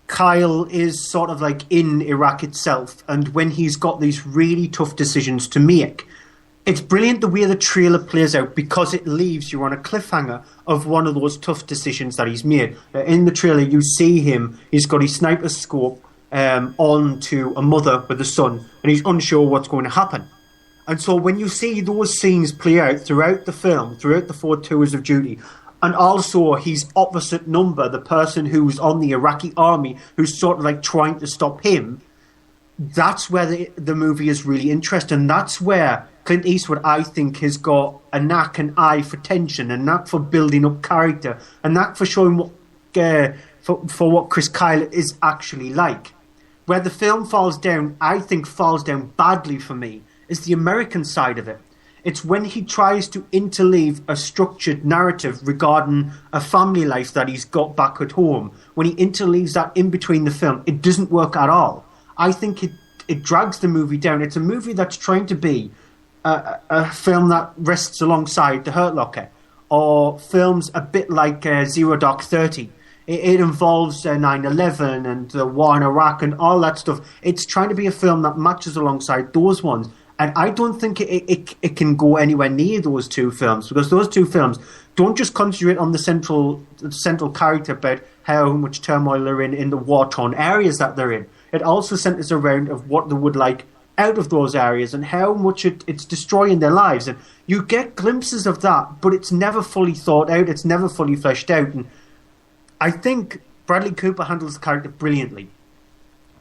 Kyle is sort of like in Iraq itself, and when he's got these really tough decisions to make. It's brilliant the way the trailer plays out because it leaves you on a cliffhanger of one of those tough decisions that he's made. In the trailer, you see him, he's got his sniper scope on to a mother with a son, and he's unsure what's going to happen. And so when you see those scenes play out throughout the film, throughout the 4 tours of duty, and also his opposite number, the person who's on the Iraqi army, who's sort of like trying to stop him, that's where the movie is really interesting. That's where Clint Eastwood, I think, has got a knack, an eye for tension, a knack for building up character, a knack for showing what for what Chris Kyle is actually like. Where the film falls down, I think falls down badly for me, is the American side of it. It's when he tries to interleave a structured narrative regarding a family life that he's got back at home. When he interleaves that in between the film, it doesn't work at all. I think it drags the movie down. It's a movie that's trying to be a film that rests alongside The Hurt Locker, or films a bit like Zero Dark 30. It involves 9/11 and the war in Iraq and all that stuff. It's trying to be a film that matches alongside those ones. And I don't think it can go anywhere near those two films, because those two films don't just concentrate on the central character about how much turmoil they're in the war-torn areas that they're in. It also centers around of what they would like out of those areas and how much it's destroying their lives. And you get glimpses of that, but it's never fully thought out. It's never fully fleshed out. And I think Bradley Cooper handles the character brilliantly.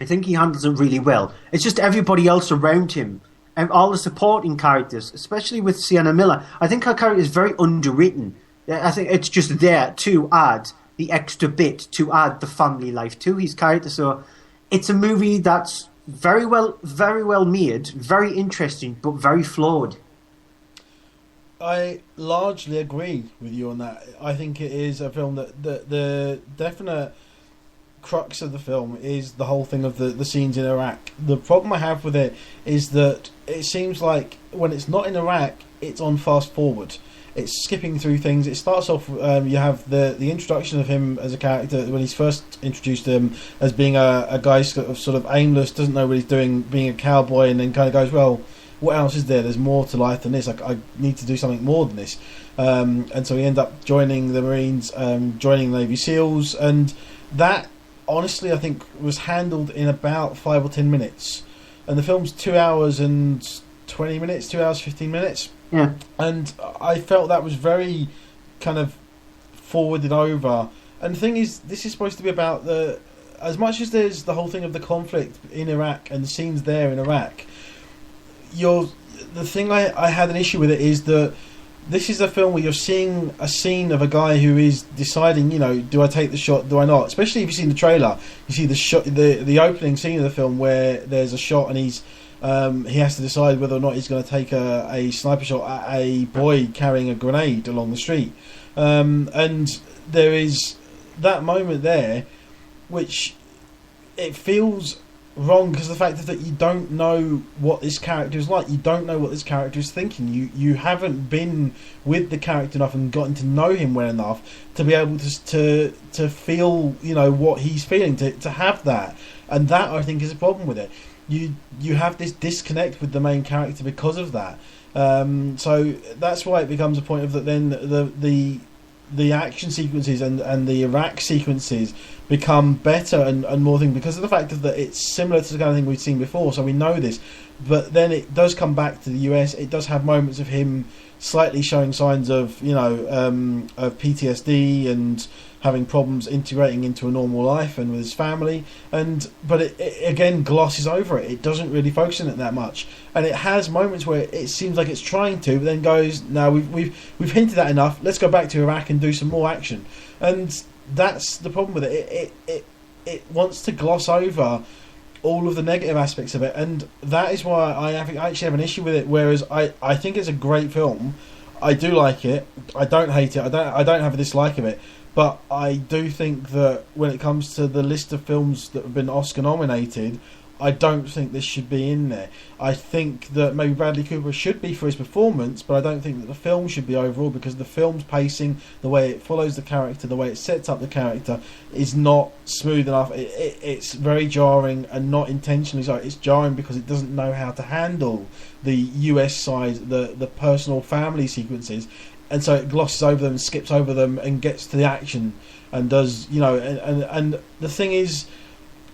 I think he handles it really well. It's just everybody else around him and all the supporting characters, especially with Sienna Miller. I think her character is very underwritten. I think it's just there to add the extra bit, to add the family life to his character. So it's a movie that's very well made, very interesting, but very flawed. I largely agree with you on that. I think it is a film that the definite crux of the film is the whole thing of the scenes in Iraq. The problem I have with it is that it seems like when it's not in Iraq, it's on fast forward. It's skipping through things. It starts off, you have the introduction of him as a character when he's first introduced him as being a guy sort of aimless, doesn't know what he's doing, being a cowboy, and then kind of goes, well, what else is there? There's more to life than this. I need to do something more than this. And so he ended up joining the Marines, joining Navy SEALs, and that, honestly, I think was handled in about 5 or 10 minutes. And the film's 2 hours and 20 minutes, 2 hours 15 minutes. Yeah. And I felt that was very kind of forwarded over. And the thing is, this is supposed to be about as much as there's the whole thing of the conflict in Iraq and the scenes there in Iraq, the thing I had an issue with it is that this is a film where you're seeing a scene of a guy who is deciding, do I take the shot, do I not? Especially if you've seen the trailer, you see the shot, the opening scene of the film where there's a shot and he has to decide whether or not he's going to take a sniper shot at a boy carrying a grenade along the street. And there is that moment there, which it feels wrong because of the fact that you don't know what this character is like. You don't know what this character is thinking. You haven't been with the character enough and gotten to know him well enough to be able to feel what he's feeling, to have that. And that, I think, is a problem with it. You have this disconnect with the main character because of that. So that's why it becomes a point of that. Then the action sequences and the Iraq sequences become better and more thing because of the fact that it's similar to the kind of thing we've seen before, so we know this. But then it does come back to the US. It does have moments of him slightly showing signs of of PTSD and having problems integrating into a normal life and with his family, but it again glosses over it. It doesn't really focus on it that much, and it has moments where it seems like it's trying to, but then goes, no, we've hinted that enough. Let's go back to Iraq and do some more action, and that's the problem with it. It wants to gloss over all of the negative aspects of it, and that is why I actually have an issue with it. Whereas I think it's a great film. I do like it. I don't hate it. I don't have a dislike of it. But I do think that when it comes to the list of films that have been Oscar nominated, I don't think this should be in there. I think that maybe Bradley Cooper should be for his performance, but I don't think that the film should be overall, because the film's pacing, the way it follows the character, the way it sets up the character, is not smooth enough. It's very jarring, and not intentionally so. It's jarring because it doesn't know how to handle the US side, the personal family sequences. And so it glosses over them, skips over them, and gets to the action, and does, and the thing is,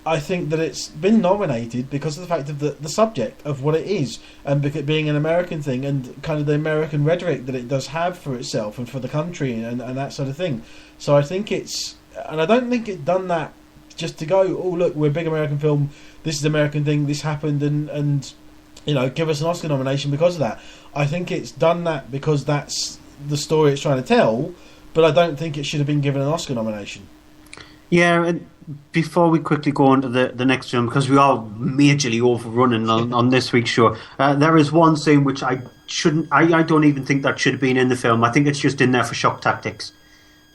I think that it's been nominated because of the fact of the subject of what it is, and because it being an American thing, and kind of the American rhetoric that it does have for itself and for the country, and that sort of thing. So I think and I don't think it's done that just to go, oh look, we're a big American film, this is an American thing, this happened, and give us an Oscar nomination because of that. I think it's done that because that's the story it's trying to tell, but I don't think it should have been given an Oscar nomination. Yeah, and before we quickly go on to the next film, because we are majorly overrunning on this week's show, there is one scene which I don't even think that should have been in the film. I think it's just in there for shock tactics.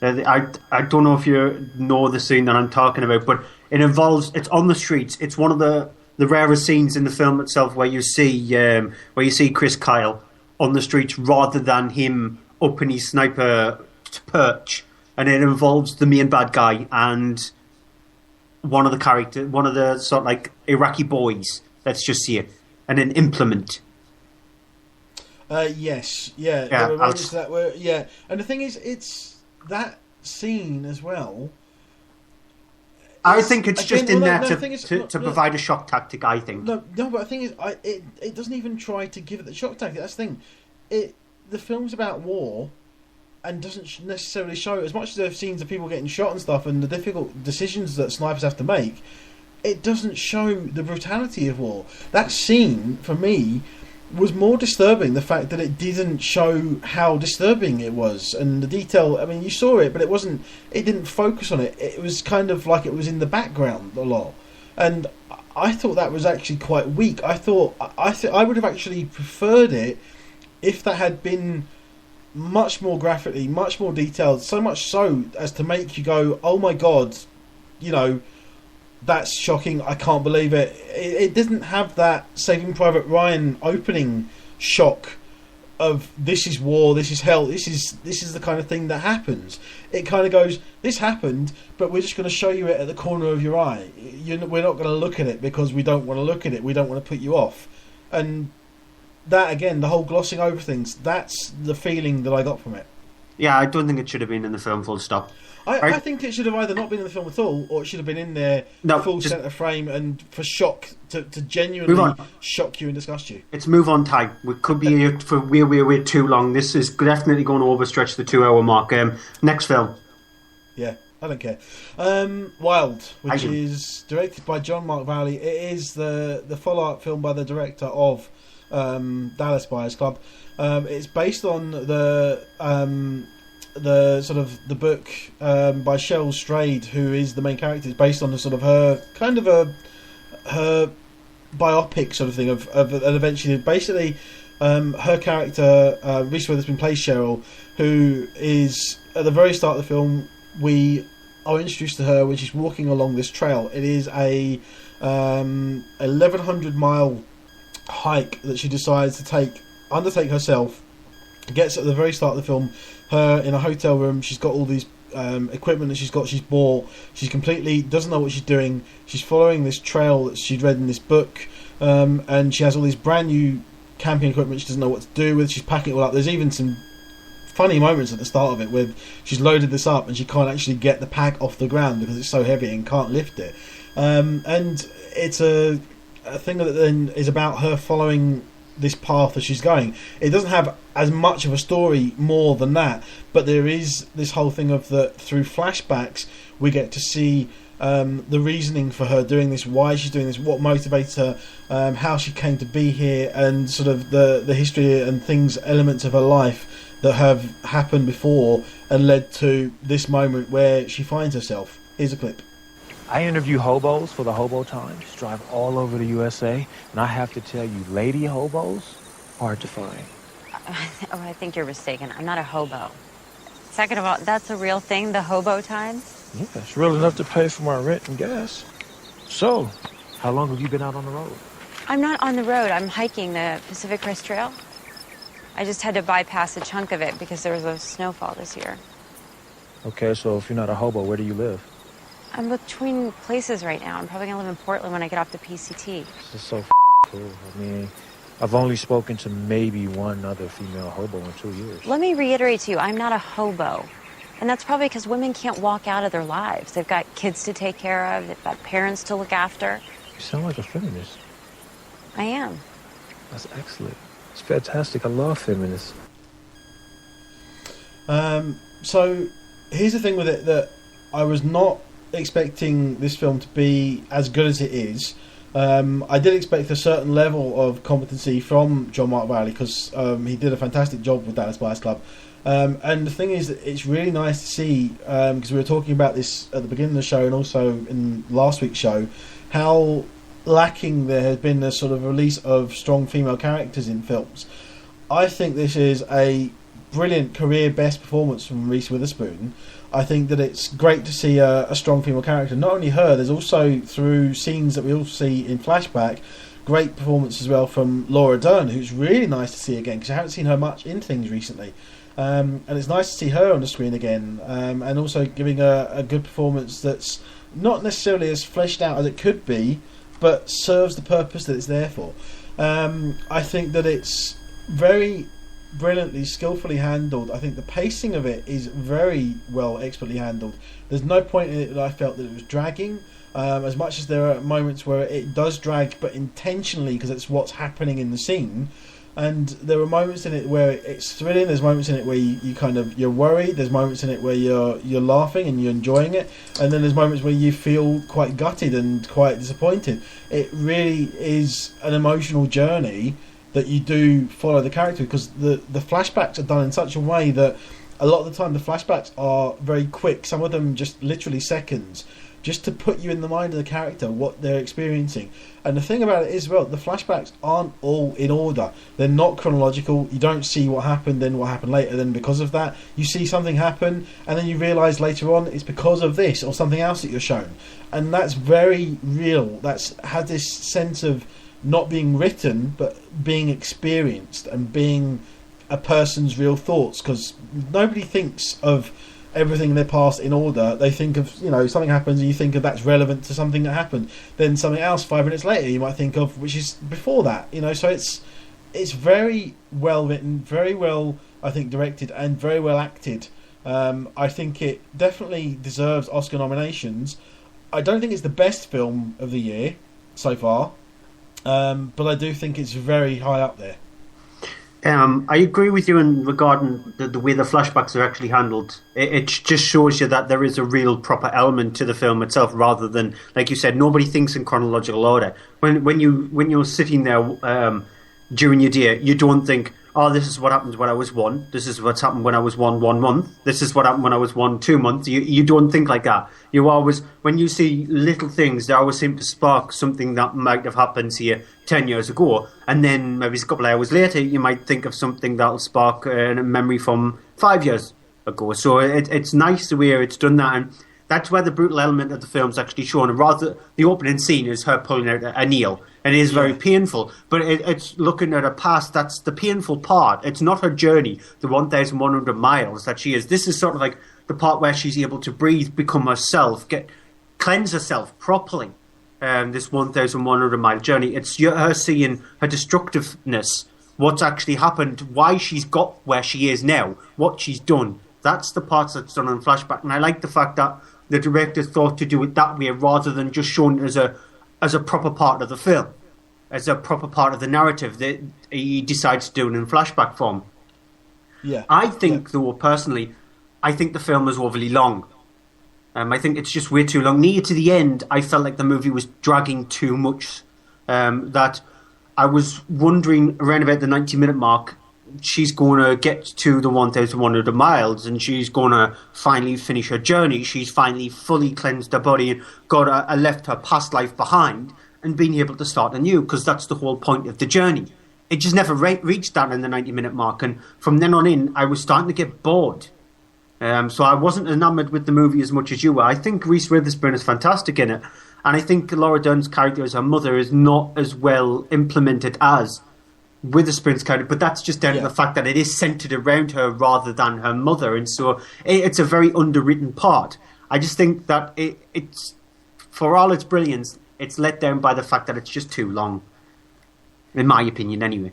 I don't know if you know the scene that I'm talking about, but it's on the streets. It's one of the rarest scenes in the film itself where you see Chris Kyle on the streets rather than him up in his sniper perch, and it involves the main bad guy and one of the sort of like Iraqi boys, let's just see it, and an implement. Yes, yeah. There were moments that were, yeah. And the thing is, it's that scene as well. I think it's just in there to provide a shock tactic, I think. No, but the thing is, it doesn't even try to give it the shock tactic. That's the thing. The film's about war, and doesn't necessarily show, as much as there are scenes of people getting shot and stuff, and the difficult decisions that snipers have to make, it doesn't show the brutality of war. That scene, for me, was more disturbing, the fact that it didn't show how disturbing it was, and the detail. I mean, you saw it, but it didn't focus on it. It was kind of like it was in the background a lot, and I thought that was actually quite weak. I would have actually preferred it if that had been much more graphically, much more detailed, so much so as to make you go, oh my god, that's shocking, I can't believe it. It didn't have that Saving Private Ryan opening shock of this is war, this is hell, this is the kind of thing that happens. It kind of goes, this happened, but we're just going to show you it at the corner of your eye. We're not going to look at it because we don't want to look at it, we don't want to put you off. And that again, the whole glossing over things, that's the feeling that I got from it. Yeah, I don't think it should have been in the film, full stop. I think it should have either not been in the film at all, or it should have been in there full centre frame and for shock, to genuinely shock you and disgust you. It's move on time. We could be here for way too long. This is definitely going to overstretch the 2 hour mark. Next film. Yeah, I don't care. Wild, which is directed by John Mark Valley. It is the follow-up film by the director of Dallas Buyers Club. It's based on the sort of the book by Cheryl Strayed, who is the main character. It's based on the sort of her kind of her biopic sort of thing of and eventually basically her character Reese Witherspoon plays Cheryl, who is at the very start of the film. We are introduced to her when she's walking along this trail. It is a 1,100-mile hike that she decides to undertake herself. Gets at the very start of the film, her in a hotel room. She's got all these equipment that she's bought. She completely doesn't know what she's doing. She's following this trail that she'd read in this book, and she has all these brand new camping equipment she doesn't know what to do with. She's packing it all up. There's even some funny moments at the start of it where she's loaded this up and she can't actually get the pack off the ground because it's so heavy and can't lift it. And it's a thing that then is about her following this path that she's going. It doesn't have as much of a story more than that, but there is this whole thing of that through flashbacks we get to see the reasoning for her doing this, why she's doing this, what motivates her, how she came to be here, and sort of the history and things, elements of her life that have happened before and led to this moment where she finds herself. Here's a clip. I interview hobos for the Hobo Times, drive all over the USA, and I have to tell you, lady hobos, hard to find. Oh, I think you're mistaken. I'm not a hobo. Second of all, that's a real thing, the Hobo Times? Yeah, it's real enough to pay for my rent and gas. So, how long have you been out on the road? I'm not on the road. I'm hiking the Pacific Crest Trail. I just had to bypass a chunk of it because there was a snowfall this year. Okay, so if you're not a hobo, where do you live? I'm between places right now. I'm probably going to live in Portland when I get off the PCT. This is so cool. I mean, I've only spoken to maybe one other female hobo in 2 years. Let me reiterate to you, I'm not a hobo. And that's probably because women can't walk out of their lives. They've got kids to take care of. They've got parents to look after. You sound like a feminist. I am. That's excellent. It's fantastic. I love feminists. So, here's the thing with it, that I was not expecting this film to be as good as it is. I did expect a certain level of competency from John Mark Valley because he did a fantastic job with Dallas Buyers Club. And the thing is that it's really nice to see, because we were talking about this at the beginning of the show and also in last week's show, how lacking there has been a sort of release of strong female characters in films. I think this is a brilliant career best performance from Reese Witherspoon. I think that it's great to see a strong female character. Not only her, there's also, through scenes that we all see in flashback, great performance as well from Laura Dern, who's really nice to see again, because I haven't seen her much in things recently. And it's nice to see her on the screen again, and also giving a good performance that's not necessarily as fleshed out as it could be, but serves the purpose that it's there for. I think that it's very brilliantly, skillfully handled. I think the pacing of it is very well, expertly handled. There's no point in it that I felt that it was dragging, as much as there are moments where it does drag, but intentionally, because it's what's happening in the scene. And there are moments in it where it's thrilling. There's moments in it where you're worried. There's moments in it where you're laughing and you're enjoying it. And then there's moments where you feel quite gutted and quite disappointed. It really is an emotional journey that you do follow the character, because the flashbacks are done in such a way that a lot of the time the flashbacks are very quick. Some of them just literally seconds, just to put you in the mind of the character, what they're experiencing. And the thing about it is, well, the flashbacks aren't all in order. They're not chronological. You don't see what happened, then what happened later, then because of that you see something happen, and then you realise later on it's because of this or something else that you're shown. And that's very real. That's had this sense of not being written, but being experienced and being a person's real thoughts, because nobody thinks of everything in their past in order. They think of, something happens and you think of that's relevant to something that happened. Then something else 5 minutes later you might think of, which is before that. So it's very well written, very well, I think, directed, and very well acted. I think it definitely deserves Oscar nominations. I don't think it's the best film of the year so far, but I do think it's very high up there. I agree with you in regarding the way the flashbacks are actually handled. It just shows you that there is a real proper element to the film itself, rather than, like you said, nobody thinks in chronological order. When you're sitting there during your day, you don't think, oh, this is what happened when I was 1. This is what's happened when I was 1 month. This is what happened when I was 2 months. You don't think like that. You always, when you see little things, they always seem to spark something that might have happened to you 10 years ago. And then maybe a couple of hours later, you might think of something that'll spark a memory from 5 years ago. So it's nice the way it's done that. And that's where the brutal element of the film's actually shown. And rather, the opening scene is her pulling out a nail. And it is very painful, but it's looking at her past. That's the painful part. It's not her journey, the 1,100 miles that she is. This is sort of like the part where she's able to breathe, become herself, cleanse herself properly. This 1,100 mile journey. It's her seeing her destructiveness, what's actually happened, why she's got where she is now, what she's done. That's the part that's done in flashback, and I like the fact that the director thought to do it that way rather than just showing it as a proper part of the film, as a proper part of the narrative that he decides to do it in flashback form. Yeah. I think, though, personally, I think the film is overly long. I think it's just way too long. Near to the end, I felt like the movie was dragging too much. That I was wondering, around about the 90-minute mark, she's going to get to the 1,100 miles and she's going to finally finish her journey. She's finally fully cleansed her body and left her past life behind and being able to start anew, because that's the whole point of the journey. It just never reached that in the 90-minute mark, and from then on in, I was starting to get bored. So I wasn't enamoured with the movie as much as you were. I think Reese Witherspoon is fantastic in it, and I think Laura Dern's character as her mother is not as well implemented as Witherspoon's character, but that's just down to the fact that it is centred around her rather than her mother, and so it's a very underwritten part. I just think that it's, for all its brilliance, it's let down by the fact that it's just too long, in my opinion anyway.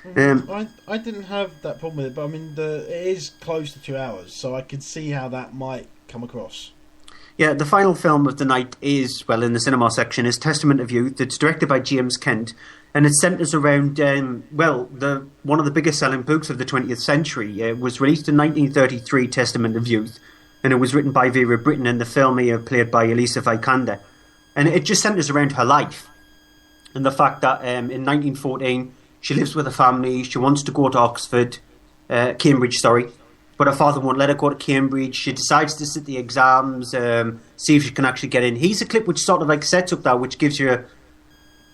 I didn't have that problem with it, but I mean, it is close to 2 hours, so I could see how that might come across. Yeah, the final film of the night is, well, in the cinema section, is Testament of Youth. It's directed by James Kent, and it centres around, one of the biggest selling books of the 20th century. It was released in 1933, Testament of Youth, and it was written by Vera Brittain, and the film here played by Elisa Vikander. And it just centres around her life, and the fact that in 1914, she lives with her family, she wants to go to Cambridge, but her father won't let her go to Cambridge. She decides to sit the exams, see if she can actually get in. Here's a clip which sort of like sets up that, which gives you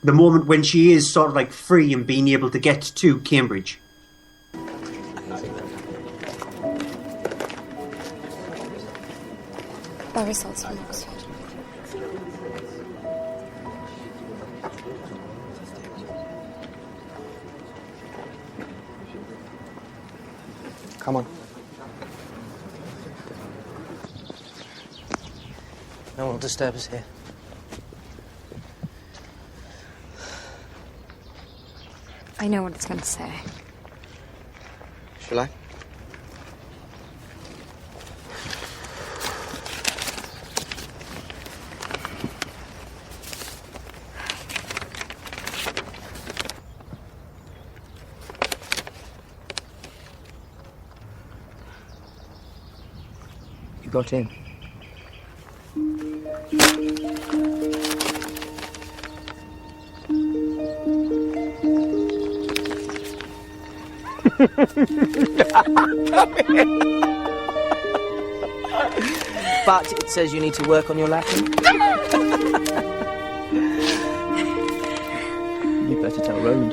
the moment when she is sort of like free and being able to get to Cambridge. The results from Oxford. Come on. No one will disturb us here. I know what it's going to say. Shall I? You got in. But it says you need to work on your Latin. You better tell Roland.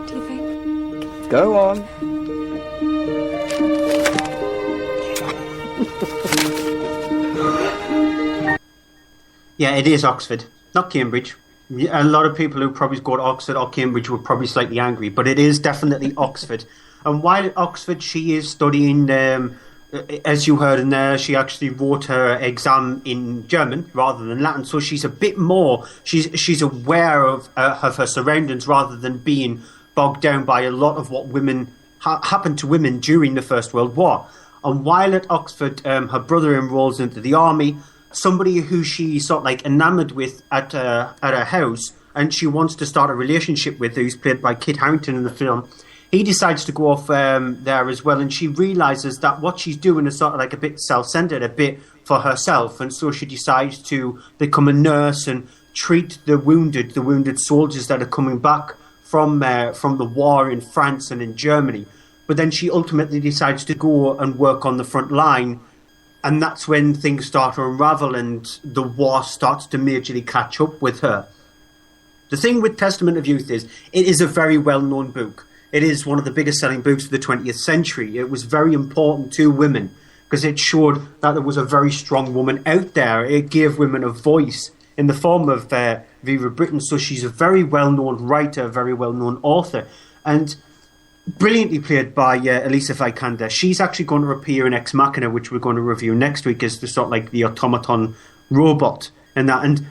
Do you think? Go on. Yeah, it is Oxford, not Cambridge. A lot of people who probably go to Oxford or Cambridge were probably slightly angry, but it is definitely Oxford. And while at Oxford, she is studying, as you heard in there, she actually wrote her exam in German rather than Latin, so she's a bit more, she's aware of her surroundings rather than being bogged down by a lot of what happened to women during the First World War. And while at Oxford, her brother enrolls into the army. Somebody who she sort of like enamoured with at her house, and she wants to start a relationship with, who's played by Kit Harington in the film. He decides to go off there as well, and she realises that what she's doing is sort of like a bit self-centred, a bit for herself, and so she decides to become a nurse and treat the wounded soldiers that are coming back from the war in France and in Germany. But then she ultimately decides to go and work on the front line, and that's when things start to unravel and the war starts to majorly catch up with her. The thing with Testament of Youth is, it is a very well-known book. It is one of the biggest selling books of the 20th century. It was very important to women because it showed that there was a very strong woman out there. It gave women a voice in the form of Viva Britain. So she's a very well-known writer, a very well-known author, and brilliantly played by Alicia Vikander. She's actually going to appear in Ex Machina, which we're going to review next week, as the sort of like the automaton robot and that. And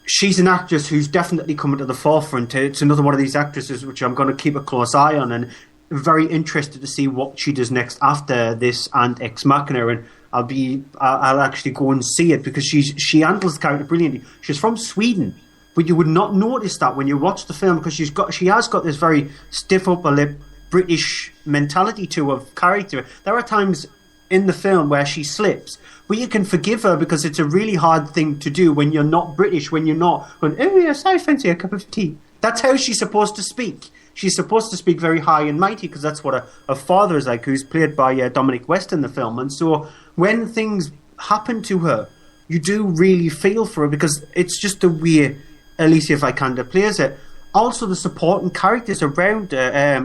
she's an actress who's definitely coming to the forefront. It's another one of these actresses which I'm going to keep a close eye on, and very interested to see what she does next after this and Ex Machina. And I'll actually go and see it because she handles the character brilliantly. She's from Sweden, but you would not notice that when you watch the film because she has got this very stiff upper lip British mentality to her character. There are times in the film where she slips, but you can forgive her because it's a really hard thing to do when you're not British, when you're not going, oh yes, I fancy a cup of tea. That's how she's supposed to speak. She's supposed to speak very high and mighty because that's what her father is like, who's played by Dominic West in the film. And so when things happen to her, you do really feel for her because it's just the way Alicia Vikander plays it. Also, the supporting characters around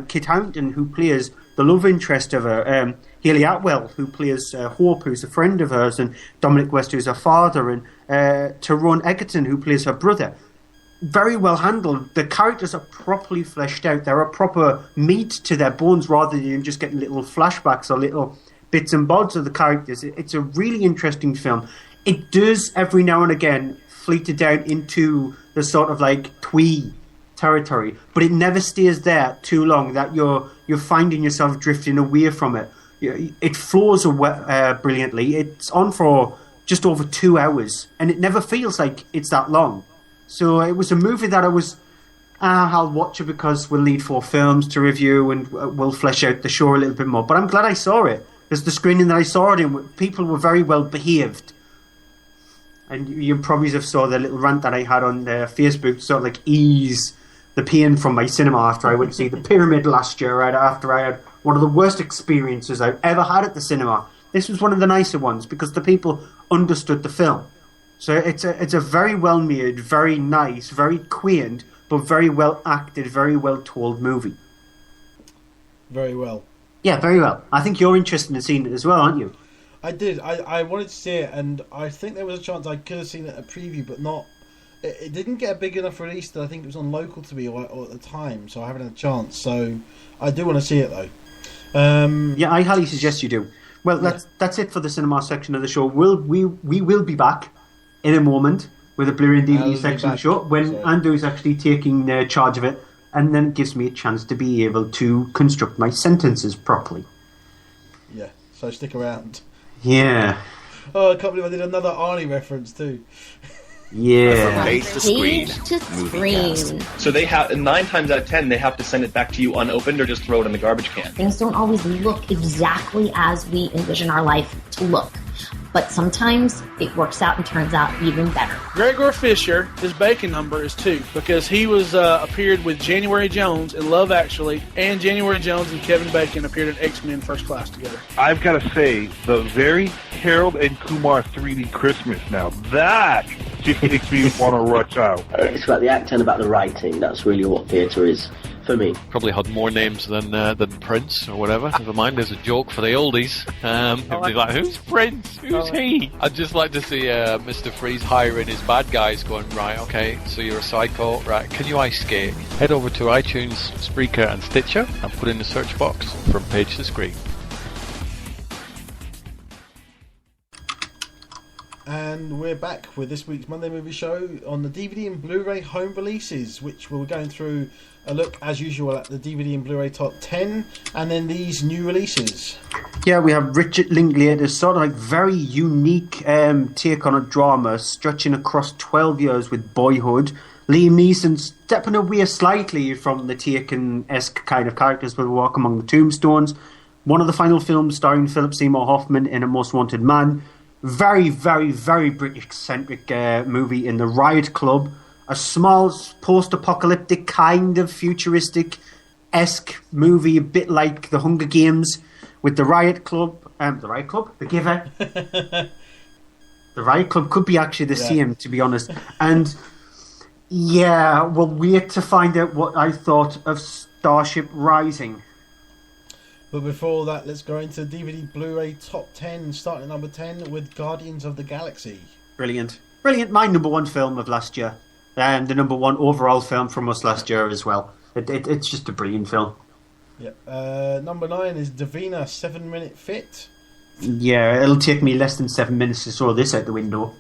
Kit Harington, who plays the love interest of her, Hayley Atwell, who plays Hope, who's a friend of hers, and Dominic West, who's her father, and Tyrone Egerton, who plays her brother. Very well handled. The characters are properly fleshed out. They're a proper meat to their bones rather than just getting little flashbacks or little bits and bobs of the characters. It's a really interesting film. It does, every now and again, fleeted down into the sort of like twee territory, but it never stays there too long that you're finding yourself drifting away from it. It flows brilliantly. It's on for just over 2 hours, and it never feels like it's that long. So it was a movie that I'll watch it because we'll need 4 films to review and we'll flesh out the show a little bit more. But I'm glad I saw it, because the screening that I saw it in, people were very well behaved. And you probably have saw the little rant that I had on Facebook to sort of like ease the pain from my cinema after I went to see The Pyramid last year, right after I had one of the worst experiences I've ever had at the cinema. This was one of the nicer ones because the people understood the film. So it's a very well made, very nice, very quaint, but very well acted, very well told movie. Very well. Yeah, very well. I think you're interested in seeing it as well, aren't you? I did. I wanted to see it, and I think there was a chance I could have seen it at a preview, but not. It didn't get a big enough release that I think it was on local to me or at the time, so I haven't had a chance. So I do want to see it though. Yeah, I highly suggest you do. Well, that's it for the cinema section of the show. We will be back in a moment with a Blu-ray and DVD section of the show when Andrew is actually taking charge of it, and then it gives me a chance to be able to construct my sentences properly. Yeah, so stick around. Yeah. Oh, I can't believe I did another Arnie reference too. Yeah. Page to screen. So they have 9 times out of 10 they have to send it back to you unopened or just throw it in the garbage can. Things don't always look exactly as we envision our life to look, but sometimes it works out and turns out even better. Gregor Fisher, his bacon number is 2 because he was appeared with January Jones in Love Actually, and January Jones and Kevin Bacon appeared in X-Men First Class together. I've got to say, the very Harold and Kumar 3D Christmas now, that just makes me want to rush out. It's about the acting and about the writing. That's really what theatre is for me. Probably had more names than Prince or whatever. Never mind, there's a joke for the oldies. It'd be like, who's Prince? Who's he? I'd just like to see Mr. Freeze hiring his bad guys going, right, okay, so you're a psycho, right, can you ice skate? Head over to iTunes, Spreaker and Stitcher and put in the search box from Page to Screen. And we're back with this week's Monday Movie Show on the DVD and Blu Ray home releases, which we're going through a look, as usual, at the DVD and Blu Ray top 10, and then these new releases. Yeah, we have Richard Linklater's sort of like very unique take on a drama, stretching across 12 years with Boyhood. Liam Neeson stepping away slightly from the Taken-esque kind of characters with Walk Among the Tombstones. One of the final films starring Phillip Seymour-Hoffman in A Most Wanted Man. Very, very, very British-centric movie in The Riot Club. A small post-apocalyptic kind of futuristic-esque movie, a bit like The Hunger Games, with The Riot Club. The Giver. The Riot Club could be actually the same, to be honest. And yeah, we'll wait to find out what I thought of Starship Rising. But before that, let's go into DVD Blu-ray top 10, starting at number 10 with Guardians of the Galaxy. Brilliant. Brilliant. My number one film of last year. And the number one overall film from us last year as well. It's just a brilliant film. Yeah. Number 9 is Davina, 7-Minute Fit. Yeah, it'll take me less than 7 minutes to throw this out the window.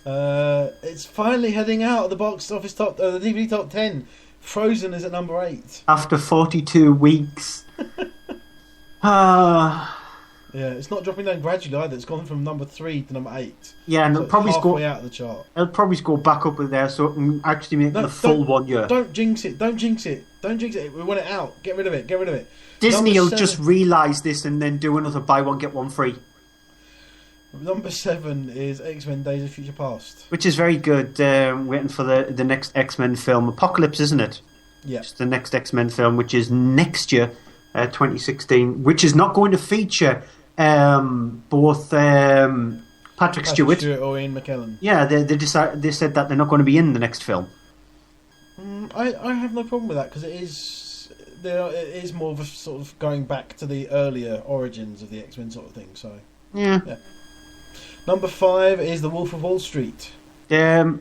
It's finally heading out of the box office the DVD top 10. Frozen is at number 8. After 42 weeks. Yeah, it's not dropping down gradually either. It's gone from number 3 to number 8. Yeah, and so it'll probably go out of the chart. It'll probably go back up with there, so it can actually make the full 1 year. Don't jinx it. Don't jinx it. Don't jinx it. We want it out. Get rid of it. Get rid of it. Disney will just realise this and then do another buy one get one free. Number 7 is X-Men: Days of Future Past, which is very good. Waiting for the next X-Men film, Apocalypse, isn't it? Yeah. It's the next X-Men film, which is next year, 2016, which is not going to feature both Patrick Stewart or Ian McKellen. Yeah, they said that they're not going to be in the next film. I have no problem with that because it is more of a sort of going back to the earlier origins of the X-Men sort of thing. So yeah. Number 5 is The Wolf of Wall Street. Yeah,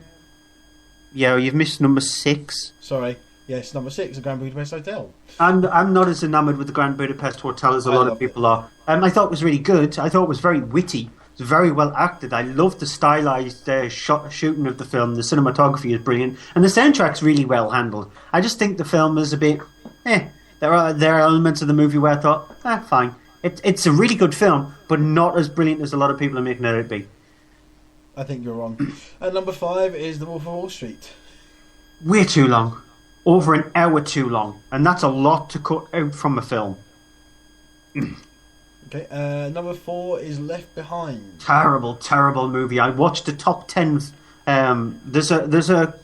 you've missed number 6. Sorry. Yes, number 6, The Grand Budapest Hotel. And I'm not as enamoured with The Grand Budapest Hotel as a lot of people are. I thought it was really good. I thought it was very witty. It was very well acted. I loved the stylised shooting of the film. The cinematography is brilliant. And the soundtrack's really well handled. I just think the film is a bit... There are elements of the movie where I thought, fine. It's a really good film, but not as brilliant as a lot of people are making it out to be. I think you're wrong. And number 5 is The Wolf of Wall Street. Way too long. Over an hour too long. And that's a lot to cut out from a film. Okay, number 4 is Left Behind. Terrible, terrible movie. I watched the top 10. There's a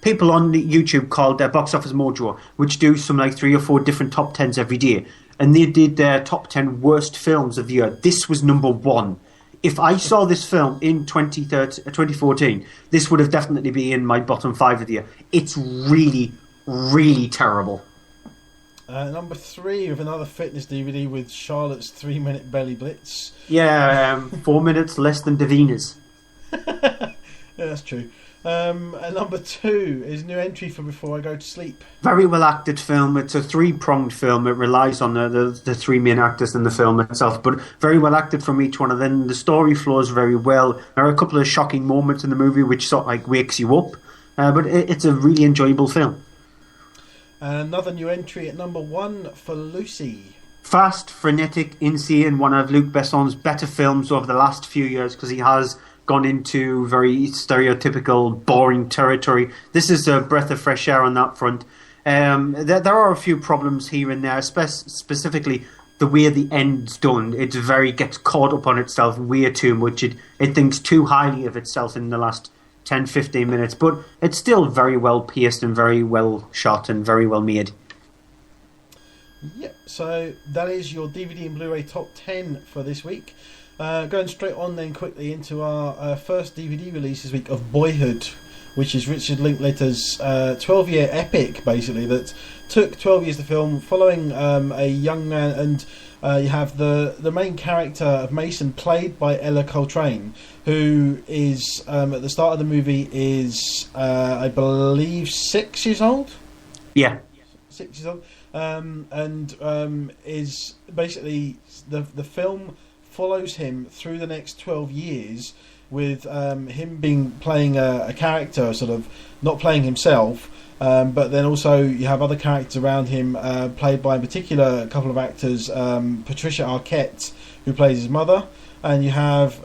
people on YouTube called Box Office Mojo, which do some like 3 or 4 different top 10s every day. And they did their top 10 worst films of the year. This was number 1. If I saw this film in 2014, this would have definitely been in my bottom 5 of the year. It's really, really terrible. Number 3 with another fitness DVD with Charlotte's 3-minute belly blitz. Yeah, 4 minutes less than Davina's. Yeah, that's true. And number 2 is new entry for Before I Go to Sleep. Very well acted film. It's a 3-pronged film. It relies on the 3 main actors in the film itself, but very well acted from each one of them. The story flows very well. There are a couple of shocking moments in the movie which sort of like wakes you up, but it's a really enjoyable film. Another new entry at number 1 for Lucy. Fast, frenetic, insane. One of Luc Besson's better films over the last few years because he has gone into very stereotypical, boring territory. This is a breath of fresh air on that front. There are a few problems here and there, specifically the way the end's done. It gets caught up on itself way too much. It thinks too highly of itself in the last 10-15 minutes, but it's still very well paced and very well shot and very well made. Yep, so that is your DVD and Blu-ray top 10 for this week. Going straight on then quickly into our first DVD release this week of Boyhood, which is Richard Linklater's 12-year epic, basically, that took 12 years to film, following a young man, and you have the main character of Mason, played by Ella Coltrane, who is, at the start of the movie, is, I believe, 6 years old? Yeah. 6 years old. And is basically, the film follows him through the next 12 years with him playing a character, sort of not playing himself, but then also you have other characters around him, played by in particular a couple of actors, Patricia Arquette, who plays his mother, and you have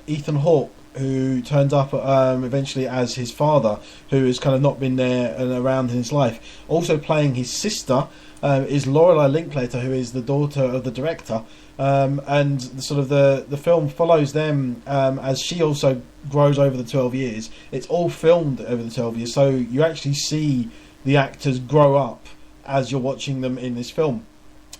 Ethan Hawke, who turns up eventually as his father, who has kind of not been there and around in his life. Also playing his sister is Lorelei Linklater, who is the daughter of the director, and the film follows them as she also grows over the 12 years. It's all filmed over the 12 years, so you actually see the actors grow up as you're watching them in this film.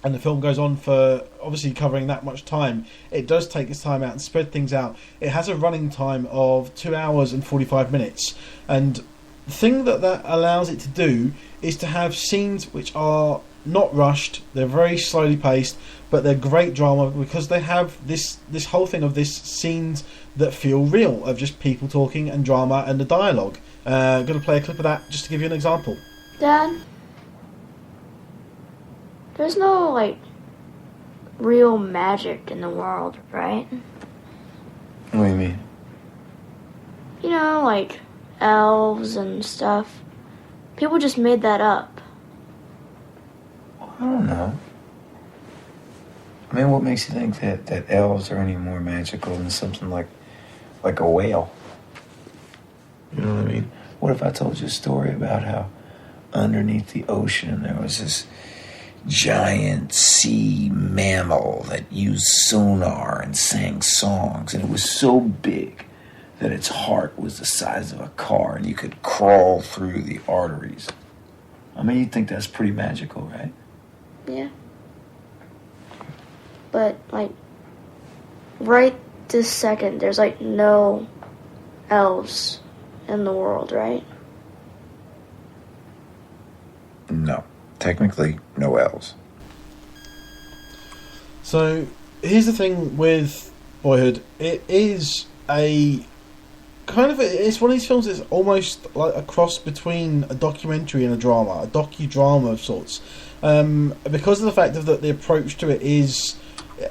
And the film goes on for, obviously covering that much time. It does take its time out and spread things out. It has a running time of 2 hours and 45 minutes. And the thing that allows it to do is to have scenes which are not rushed. They're very slowly paced, but they're great drama because they have this whole thing of this scenes that feel real, of just people talking and drama and the dialogue. I'm going to play a clip of that just to give you an example. Dad? There's no, real magic in the world, right? What do you mean? You know, elves and stuff. People just made that up. I don't know. I mean, what makes you think that elves are any more magical than something like a whale? You know what I mean? What if I told you a story about how underneath the ocean there was this giant sea mammal that used sonar and sang songs, and it was so big that its heart was the size of a car and you could crawl through the arteries? I mean, you'd think that's pretty magical, right? Yeah. But, right this second, there's, no elves in the world, right? No. Technically, no elves. So, here's the thing with Boyhood. It is a it's one of these films that's almost like a cross between a documentary and a drama, a docudrama of sorts. Because of the fact of that the approach to it is,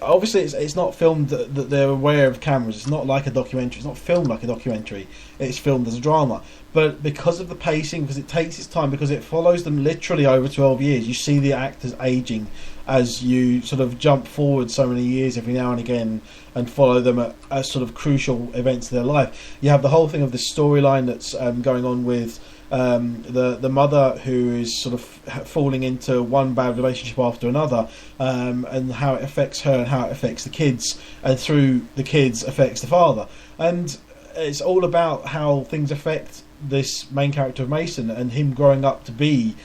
obviously it's not filmed that they're aware of cameras. It's not like a documentary. It's not filmed like a documentary. It's filmed as a drama. But because of the pacing, because it takes its time, because it follows them literally over 12 years, you see the actors aging as you sort of jump forward so many years every now and again and follow them at sort of crucial events of their life. You have the whole thing of this storyline that's going on with the mother who is sort of falling into one bad relationship after another, and how it affects her and how it affects the kids, and through the kids affects the father. And it's all about how things affect this main character of Mason and him growing up to be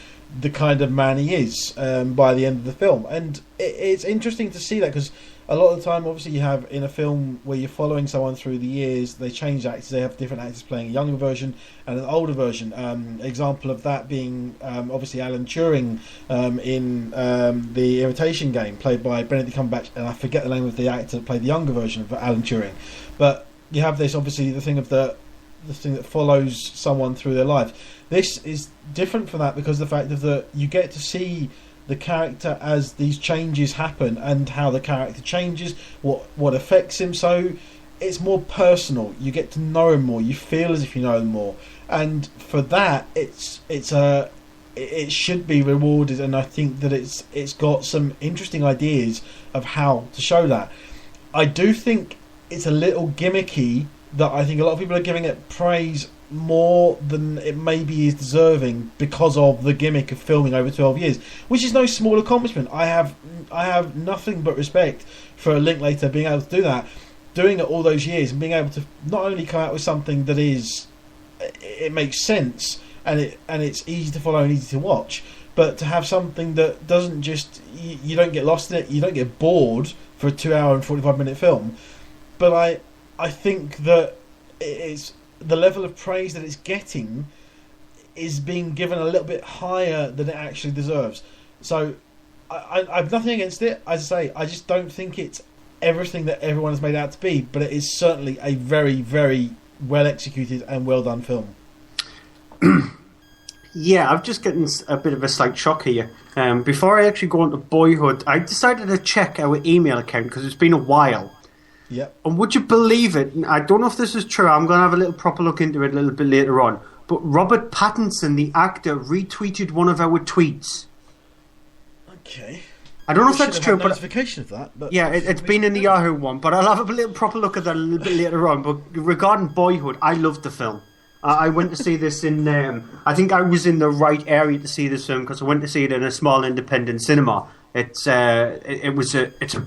the kind of man he is by the end of the film. And it's interesting to see that, because a lot of the time, obviously, you have in a film where you're following someone through the years, they change actors. They have different actors playing a younger version and an older version. Example of that being obviously Alan Turing in The Imitation Game, played by Benedict Cumberbatch, and I forget the name of the actor that played the younger version of Alan Turing. But you have this, obviously, the thing of the thing that follows someone through their life. This is different from that because of the fact that you get to see the character as these changes happen and how the character changes, what affects him. So it's more personal. You get to know him more. You feel as if you know him more, and for that, it should be rewarded. And I think that it's got some interesting ideas of how to show that. I do think it's a little gimmicky. That I think a lot of people are giving it praise more than it maybe is deserving because of the gimmick of filming over 12 years, which is no small accomplishment. I have nothing but respect for Linklater being able to do that, doing it all those years and being able to not only come out with something that it makes sense and it's easy to follow and easy to watch, but to have something that doesn't just, you don't get lost in it, you don't get bored for a 2 hour and 45 minute film. But I think that it's the level of praise that it's getting is being given a little bit higher than it actually deserves. So I've nothing against it. As I say, I just don't think it's everything that everyone has made out to be, but it is certainly a very, very well executed and well done film. Yeah, I'm just getting a bit of a slight shock here. Before I actually go on to Boyhood, I decided to check our email account because it's been a while. Yep. And would you believe it? I don't know if this is true. I'm going to have a little proper look into it a little bit later on. But Robert Pattinson, the actor, retweeted one of our tweets. Okay. I don't know if that's true, but notification of that. But yeah, it's been in the Yahoo one. But I'll have a little proper look at that a little bit later on. But regarding Boyhood, I loved the film. I went to see this in. I think I was in the right area to see this film because I went to see it in a small independent cinema. It's a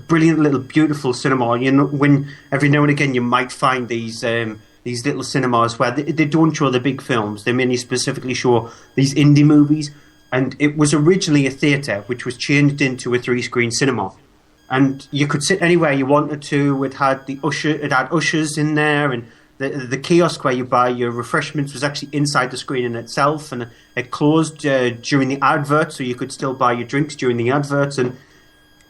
brilliant little beautiful cinema. You know, when every now and again you might find these little cinemas where they don't show the big films. They mainly specifically show these indie movies. And it was originally a theatre which was changed into a 3-screen cinema. And you could sit anywhere you wanted to. It had ushers in there, and the kiosk where you buy your refreshments was actually inside the screen in itself, and it closed during the adverts, so you could still buy your drinks during the adverts. And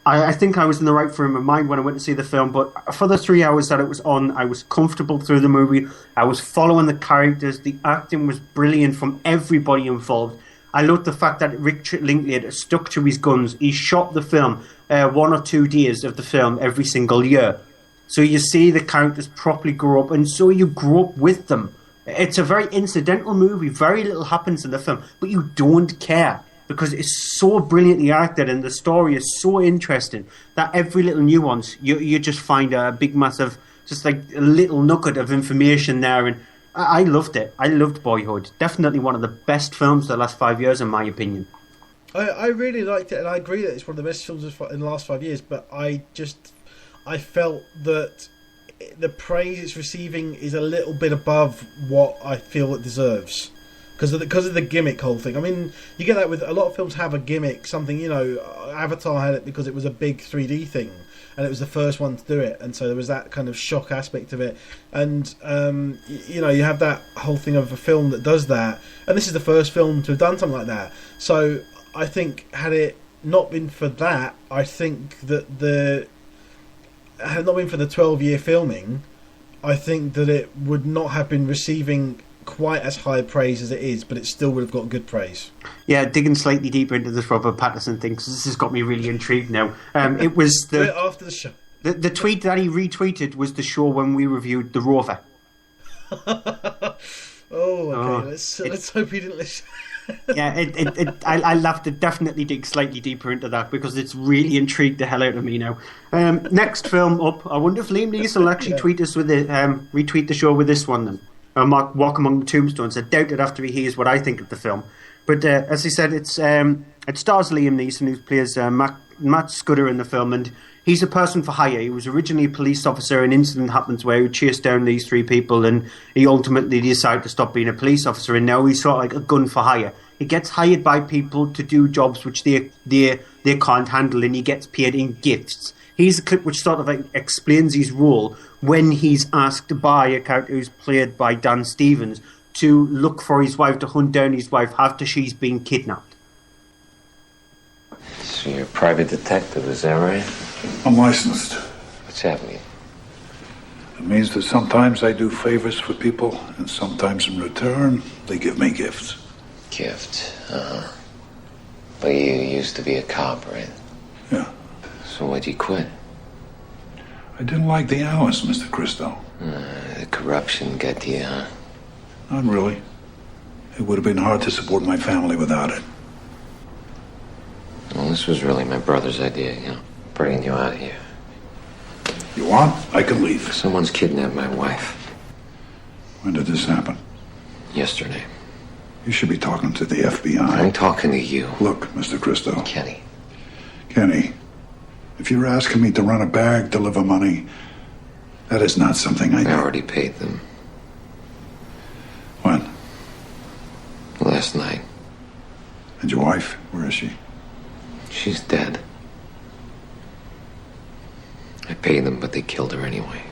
I think I was in the right frame of mind when I went to see the film, but for the 3 hours that it was on, I was comfortable through the movie. I was following the characters. The acting was brilliant from everybody involved. I loved the fact that Richard Linklater stuck to his guns. He shot the film 1 or 2 days of the film every single year. So you see the characters properly grow up, and so you grow up with them. It's a very incidental movie. Very little happens in the film, but you don't care because it's so brilliantly acted and the story is so interesting that every little nuance, you just find a big, massive, just like a little nugget of information there. And I loved it. I loved Boyhood. Definitely one of the best films of the last 5 years, in my opinion. I really liked it, and I agree that it's one of the best films in the last 5 years, but I felt that the praise it's receiving is a little bit above what I feel it deserves. Because of the gimmick whole thing. I mean, you get that with a lot of films have a gimmick, something, you know, Avatar had it because it was a big 3D thing. And it was the first one to do it, and so there was that kind of shock aspect of it. And you know, you have that whole thing of a film that does that, and this is the first film to have done something like that. So I think had it not been for that, I think that had it not been for the 12-year filming, I think that it would not have been receiving quite as high praise as it is, but it still would have got good praise. Yeah, digging slightly deeper into this Robert Pattinson thing, because this has got me really intrigued now. It was after the show. The tweet that he retweeted was the show when we reviewed The Rover. Let's hope he didn't listen. Yeah, I'll have to definitely dig slightly deeper into that because it's really intrigued the hell out of me now. Next film up, I wonder if Liam Neeson will actually retweet the show with this one then. Walk Among the Tombstones. I doubt it after he hears what I think of the film. But as he said, it stars Liam Neeson, who plays Matt Scudder in the film, and he's a person for hire. He was originally a police officer. An incident happens where he chased down these 3 people, and he ultimately decided to stop being a police officer, and now he's sort of like a gun for hire. He gets hired by people to do jobs which they can't handle, and he gets paid in gifts. Here's a clip which sort of explains his role when he's asked by a character who's played by Dan Stevens to look for his wife, to hunt down his wife after she's been kidnapped. So you're a private detective, is that right? I'm licensed. What's that mean? It means that sometimes I do favors for people, and sometimes in return, they give me gifts. Gift, But you used to be a cop, right? Yeah. So why'd you quit? I didn't like the hours, Mr. Christo. The corruption get to you, huh? Not really. It would have been hard to support my family without it. Well, this was really my brother's idea, you know, bringing you out here. You want? I can leave. Someone's kidnapped my wife. When did this happen? Yesterday. You should be talking to the FBI. I'm talking to you. Look, Mr. Christo. Kenny. Kenny, if you're asking me to run a bag, deliver money, that is not something I do. I already paid them. When? Last night. And your wife, where is she? She's dead. I paid them, but they killed her anyway.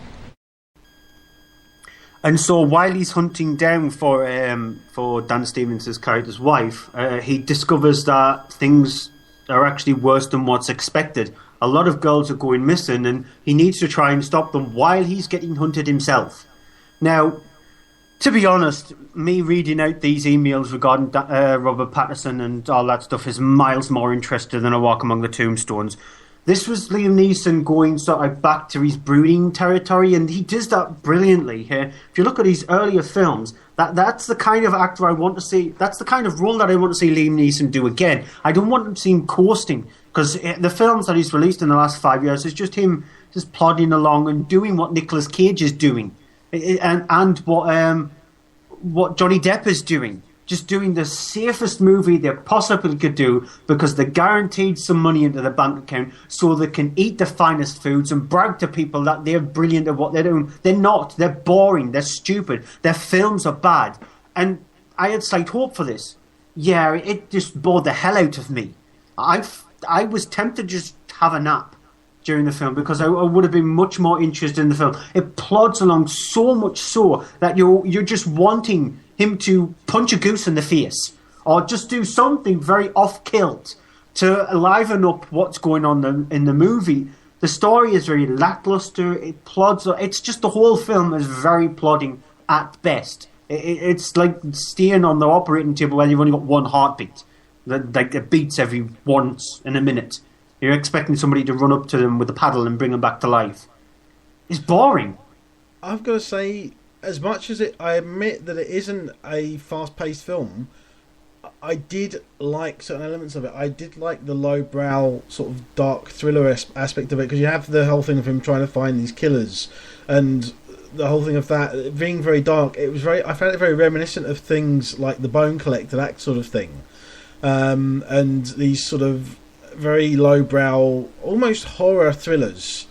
And so while he's hunting down for Dan Stevens' character's wife, he discovers that things are actually worse than what's expected. A lot of girls are going missing, and he needs to try and stop them while he's getting hunted himself. Now, To be honest, me reading out these emails regarding Robert Pattinson and all that stuff is miles more interested than A Walk Among the Tombstones. This was Liam Neeson going sort of back to his brooding territory, and he does that brilliantly. If you look at his earlier films, that's the kind of actor I want to see. That's the kind of role that I want to see Liam Neeson do again. I don't want to see him coasting, because the films that he's released in the last 5 years is just him just plodding along and doing what Nicolas Cage is doing. And what Johnny Depp is doing. Just doing the safest movie they possibly could do, because they're guaranteed some money into the bank account so they can eat the finest foods and brag to people that they're brilliant at what they're doing. They're not. They're boring. They're stupid. Their films are bad. And I had slight hope for this. Yeah, it just bored the hell out of me. I was tempted to just have a nap during the film, because I would have been much more interested in the film. It plods along so much so that you're just wanting him to punch a goose in the face, or just do something very off-kilt to liven up what's going on in the movie. The story is very lackluster. It plods. It's just the whole film is very plodding at best. It's like staying on the operating table where you've only got one heartbeat. Like it beats every once in a minute. You're expecting somebody to run up to them with a paddle and bring them back to life. It's boring. I've got to say, as much as I admit that it isn't a fast-paced film, I did like certain elements of it. I did like the lowbrow, sort of dark thriller aspect of it, because you have the whole thing of him trying to find these killers, and the whole thing of that being very dark. I found it very reminiscent of things like The Bone Collector, that sort of thing, and these sort of very lowbrow, almost horror thrillers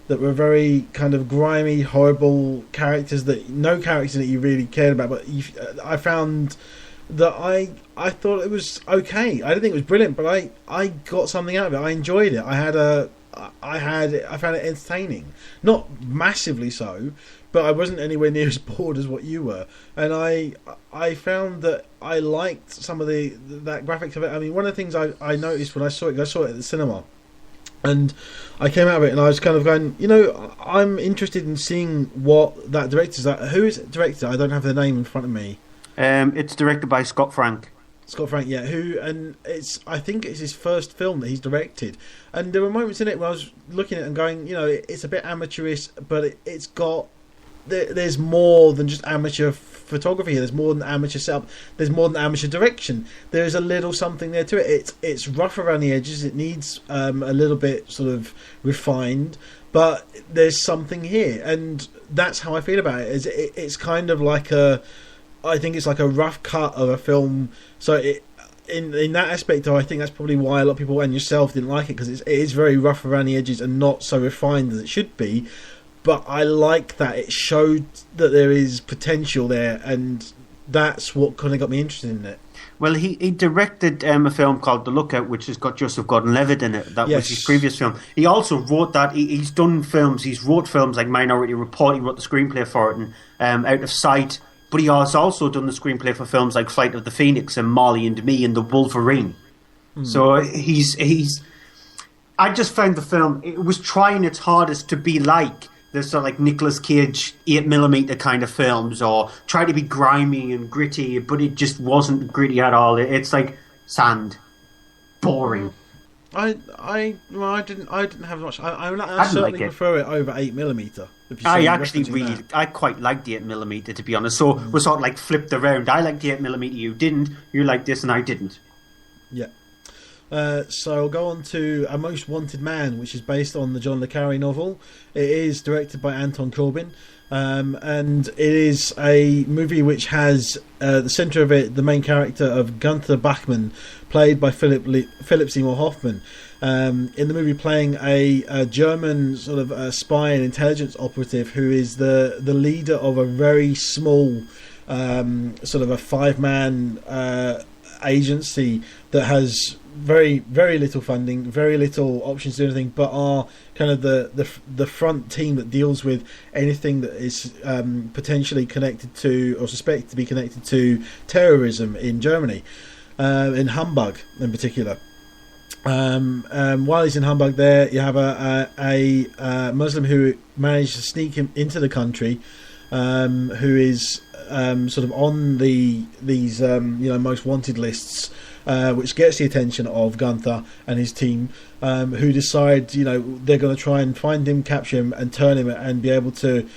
that were very kind of grimy, horrible characters no characters that you really cared about. But I found that I thought it was okay. I didn't think it was brilliant, but I got something out of it. I enjoyed it. I found it entertaining, not massively so, but I wasn't anywhere near as bored as what you were. And I found that I liked some of that graphics of it. I mean, one of the things I noticed when I saw it at the cinema, and I came out of it and I was kind of going, I'm interested in seeing what that director's at. Who is it directed? I don't have the name in front of me. It's directed by Scott Frank. Scott Frank, yeah. I think it's his first film that he's directed. And there were moments in it where I was looking at it and going, it's a bit amateurish, but it's got... There's more than just amateur photography here. There's more than amateur setup. There's more than amateur direction. There's a little something there to it. It's rough around the edges. It needs a little bit sort of refined, but there's something here, and that's how I feel about it. It's kind of like I think it's like a rough cut of a film. So in that aspect, though, I think that's probably why a lot of people and yourself didn't like it, because it is very rough around the edges and not so refined as it should be. But I like that it showed that there is potential there, and that's what kind of got me interested in it. Well, he directed a film called The Lookout, which has got Joseph Gordon-Levitt in it. That was his previous film. He also wrote that. He's done films. He's wrote films like Minority Report. He wrote the screenplay for it, and Out of Sight. But he has also done the screenplay for films like Flight of the Phoenix and Marley and Me and The Wolverine. So he's. I just found the film. It was trying its hardest to be like the sort of like Nicolas Cage 8mm kind of films, or try to be grimy and gritty, but it just wasn't gritty at all. It's like sand, boring. I didn't have much. I certainly like it. prefer it over 8mm. I quite liked the 8mm, to be honest. So we're sort of like flipped around. I liked the 8mm, you didn't. You liked this and I didn't. Yeah. So I'll go on to A Most Wanted Man, which is based on the John le Carré novel. It is directed by Anton Corbijn, and it is a movie which has the centre of it the main character of Gunther Bachmann, played by Phillip Seymour-Hoffman. In the movie, playing a German sort of spy and intelligence operative who is the leader of a very small sort of a 5-man agency that has very, very little funding, very little options to do anything, but are kind of the front team that deals with anything that is potentially connected to or suspected to be connected to terrorism in Germany, in Hamburg in particular. While he's in Hamburg, there you have a Muslim who managed to sneak him into the country, who is sort of on these most wanted lists, which gets the attention of Gunther and his team, who decide they're going to try and find him, capture him, and turn him, and be able to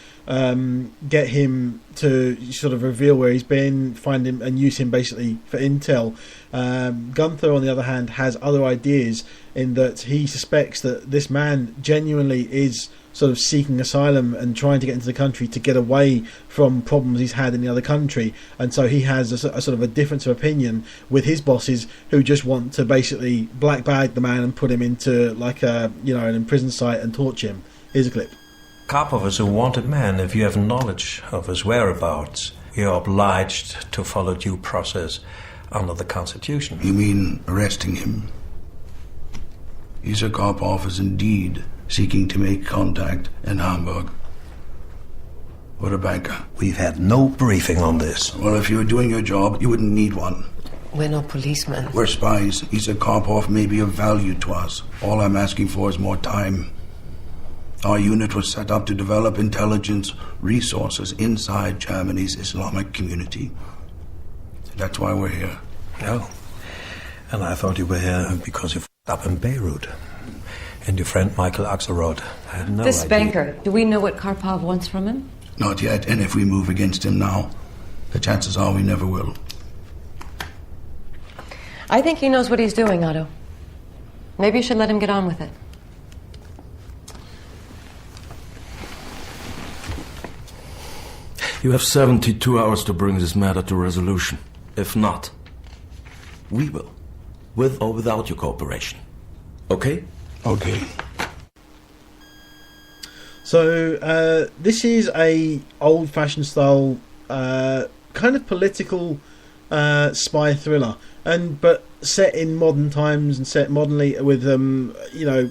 get him to sort of reveal where he's been, find him, and use him basically for intel. Gunther, on the other hand, has other ideas in that he suspects that this man genuinely is sort of seeking asylum and trying to get into the country to get away from problems he's had in the other country, and so he has a sort of a difference of opinion with his bosses, who just want to basically black bag the man and put him into like an imprisoned site and torture him. Here's a clip. Karpov is a wanted man. If you have knowledge of his whereabouts, you're obliged to follow due process under the Constitution. You mean arresting him? Karpov is indeed seeking to make contact in Hamburg. What a banker. We've had no briefing on this. Well, if you were doing your job, you wouldn't need one. We're not policemen. We're spies. Karpov may be of value to us. All I'm asking for is more time. Our unit was set up to develop intelligence resources inside Germany's Islamic community. That's why we're here. Oh. And I thought you were here because you f***ed up in Beirut. And your friend Michael Axelrod had no This idea. banker, do we know what Karpov wants from him? Not yet, and if we move against him now, the chances are we never will. I think he knows what he's doing, Otto. Maybe you should let him get on with it. You have 72 hours to bring this matter to resolution. If not, we will, with or without your cooperation. Okay? Okay. So this is a old-fashioned style kind of political spy thriller, but set in modern times and set modernly with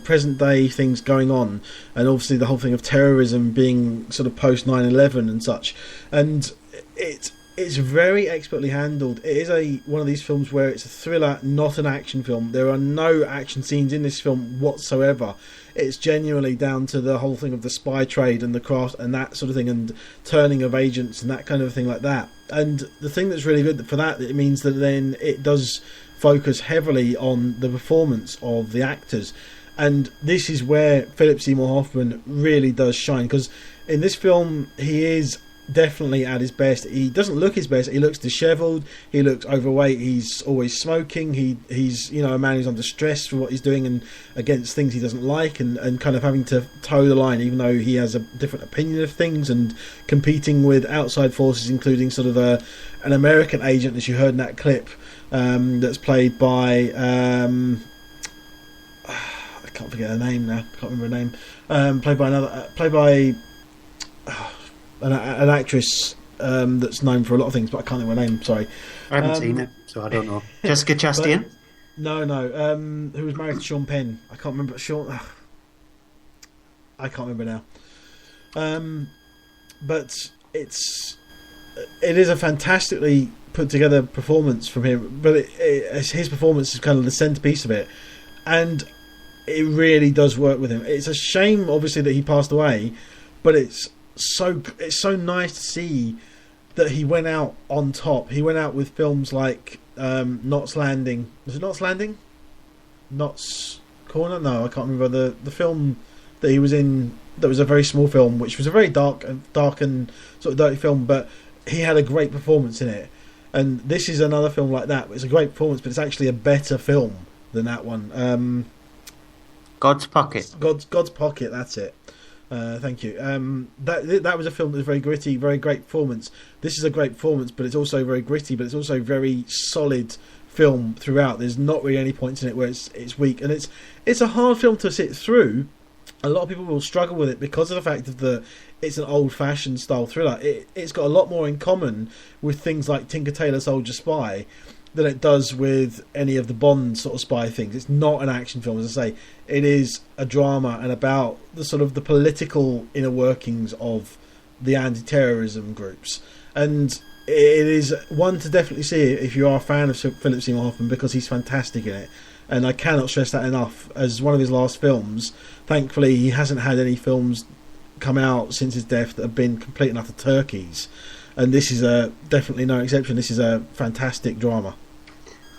present day things going on, and obviously the whole thing of terrorism being sort of post 9/11 and such, and it's very expertly handled. It is one of these films where it's a thriller, not an action film. There are no action scenes in this film whatsoever. It's genuinely down to the whole thing of the spy trade and the craft and that sort of thing, and turning of agents and that kind of thing like that. And the thing that's really good for that, it means that then it does focus heavily on the performance of the actors. And this is where Phillip Seymour-Hoffman really does shine, because in this film he is definitely at his best. He doesn't look his best. He looks dishevelled. He looks overweight. He's always smoking. He's a man who's under stress for what he's doing and against things he doesn't like, and kind of having to toe the line, even though he has a different opinion of things, and competing with outside forces, including sort of an American agent, as you heard in that clip, that's played by I can't forget her name now. I can't remember her name. Played by an actress that's known for a lot of things, but I can't think of her name. Sorry, I haven't seen it, so I don't know. Jessica Chastain? No. Who was married to Sean Penn? I can't remember. I can't remember now. But it is a fantastically put together performance from him. But his performance is kind of the centerpiece of it, and it really does work with him. It's a shame, obviously, that he passed away, but it's so nice to see that he went out on top. He went out with films like Knots Landing. Was it Knots Landing? Knots Corner? No, I can't remember the film that he was in. That was a very small film, which was a very dark and sort of dirty film, but he had a great performance in it. And this is another film like that. It's a great performance, but it's actually a better film than that one. God's Pocket. God's Pocket. That's it. Thank you. That was a film that was very gritty, very great performance. This is a great performance, but it's also very gritty, but it's also very solid film throughout. There's not really any points in it where it's weak, and it's a hard film to sit through. A lot of people will struggle with it because of the fact of it's an old-fashioned style thriller. It's got a lot more in common with things like Tinker Tailor Soldier Spy than it does with any of the Bond sort of spy things. It's not an action film, as I say. It is a drama and about the sort of the political inner workings of the anti-terrorism groups. And it is one to definitely see if you are a fan of Phillip Seymour-Hoffman, because he's fantastic in it. And I cannot stress that enough. As one of his last films, thankfully he hasn't had any films come out since his death that have been complete and utter turkeys, and this is definitely no exception. This is a fantastic drama.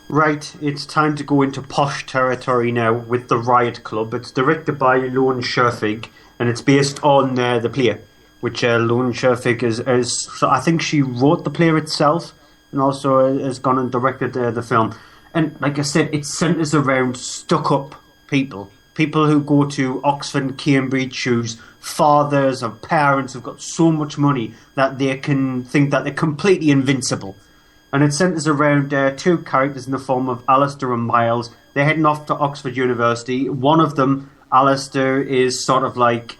Right, it's time to go into posh territory now with The Riot Club. It's directed by Lone Scherfig, and it's based on the play, which Lone Scherfig is. So I think she wrote the play herself, and also has gone and directed the film. And like I said, it centres around stuck-up people who go to Oxford and Cambridge, whose fathers or parents have got so much money that they can think that they're completely invincible. And it centres around two characters in the form of Alistair and Miles. They're heading off to Oxford University. One of them, Alistair, is sort of like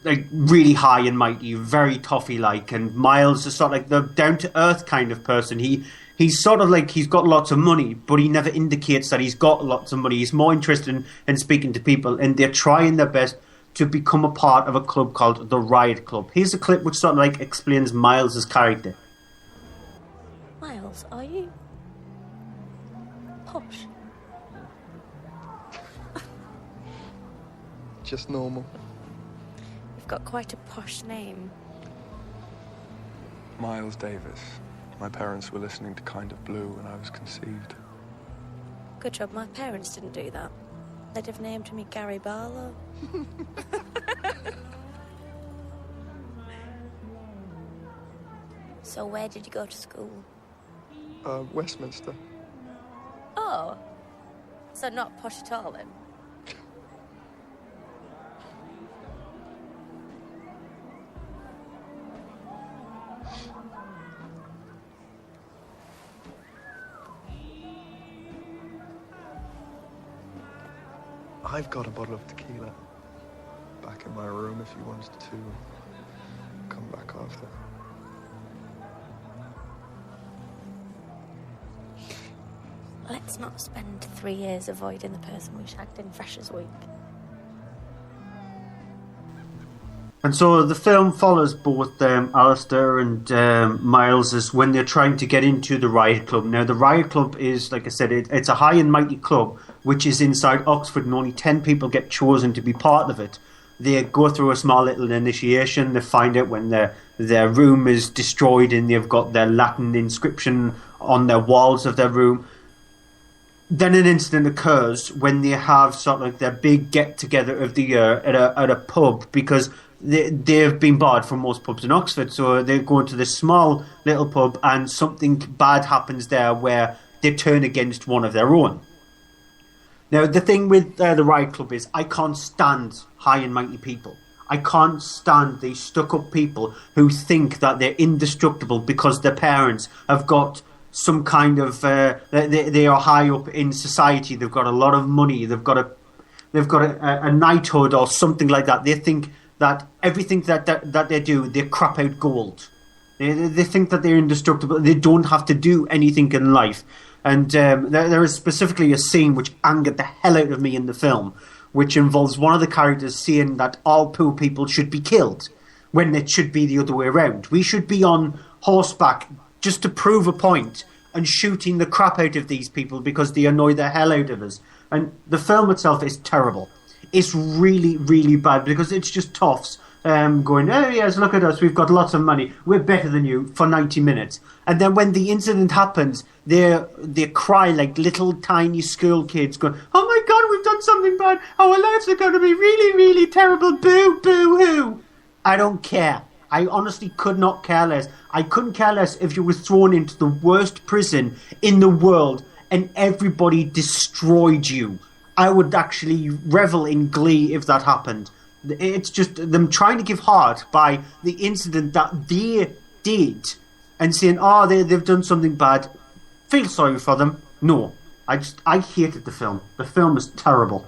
really high and mighty, very toffee-like, and Miles is sort of like the down-to-earth kind of person. He's sort of like, he's got lots of money, but he never indicates that he's got lots of money. He's more interested in speaking to people, and they're trying their best to become a part of a club called the Riot Club. Here's a clip which sort of like explains Miles' character. Miles, are you posh? Just normal. You've got quite a posh name. Miles Davis. My parents were listening to Kind of Blue when I was conceived. Good job my parents didn't do that. They'd have named me Gary Barlow. So where did you go to school? Westminster. Oh, so not posh at all then? I've got a bottle of tequila back in my room if you wanted to come back after. Let's not spend 3 years avoiding the person we shagged in Freshers Week. And so the film follows both Alistair and Miles as when they're trying to get into the Riot Club. Now, the Riot Club is, like I said, it's a high and mighty club which is inside Oxford, and only 10 people get chosen to be part of it. They go through a small little initiation. They find out when their room is destroyed and they've got their Latin inscription on their walls of their room. Then an incident occurs when they have sort of like their big get-together of the year at a pub, because they've been barred from most pubs in Oxford, so they're going to this small little pub and something bad happens there where they turn against one of their own. Now, the thing with the Riot Club is I can't stand high and mighty people. I can't stand these stuck-up people who think that they're indestructible because their parents have got some kind of... they are high up in society, they've got a lot of money, they've got a knighthood or something like that. They think that everything that they do, they crap out gold. They think that they're indestructible. They don't have to do anything in life. And there is specifically a scene which angered the hell out of me in the film, which involves one of the characters saying that all poor people should be killed, when it should be the other way around. We should be on horseback just to prove a point and shooting the crap out of these people because they annoy the hell out of us. And the film itself is terrible. It's really, really bad because it's just toffs going, oh yes, look at us, we've got lots of money, we're better than you for 90 minutes. And then when the incident happens, they cry like little tiny school kids going, oh my God, we've done something bad, our lives are going to be really, really terrible, boo, boo, hoo. I don't care. I honestly could not care less. I couldn't care less if you were thrown into the worst prison in the world and everybody destroyed you. I would actually revel in glee if that happened. It's just them trying to give heart by the incident that they did and saying, oh, they've done something bad. Feel sorry for them. No. I hated the film. The film is terrible.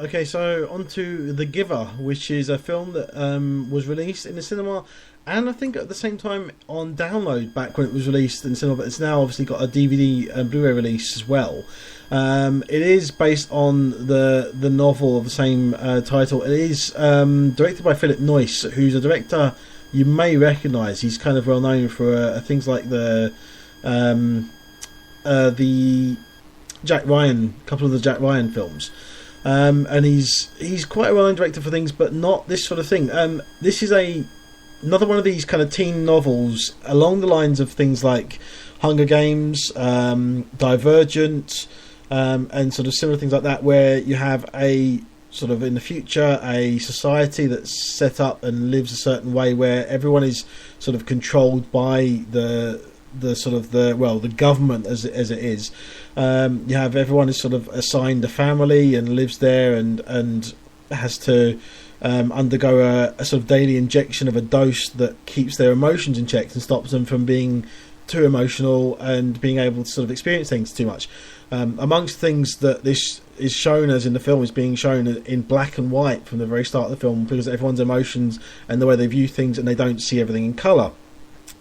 Okay, so on to The Giver, which is a film that was released in the cinema and I think at the same time on download back when it was released in cinema, but it's now obviously got a DVD Blu Ray release as well. It is based on the novel of the same title. It is directed by Philip Noyce, who's a director you may recognise. He's kind of well known for things like the Jack Ryan, couple of the Jack Ryan films. and he's quite a well-known director for things, but not this sort of thing. This is another one of these kind of teen novels along the lines of things like Hunger Games, Divergent, and sort of similar things like that, where you have a sort of in the future a society that's set up and lives a certain way where everyone is sort of controlled by the government as it is. You have everyone is sort of assigned a family and lives there and has to undergo a sort of daily injection of a dose that keeps their emotions in check and stops them from being too emotional and being able to sort of experience things too much. Amongst things that this is shown as in the film is being shown in black and white from the very start of the film, because everyone's emotions and the way they view things, and they don't see everything in colour.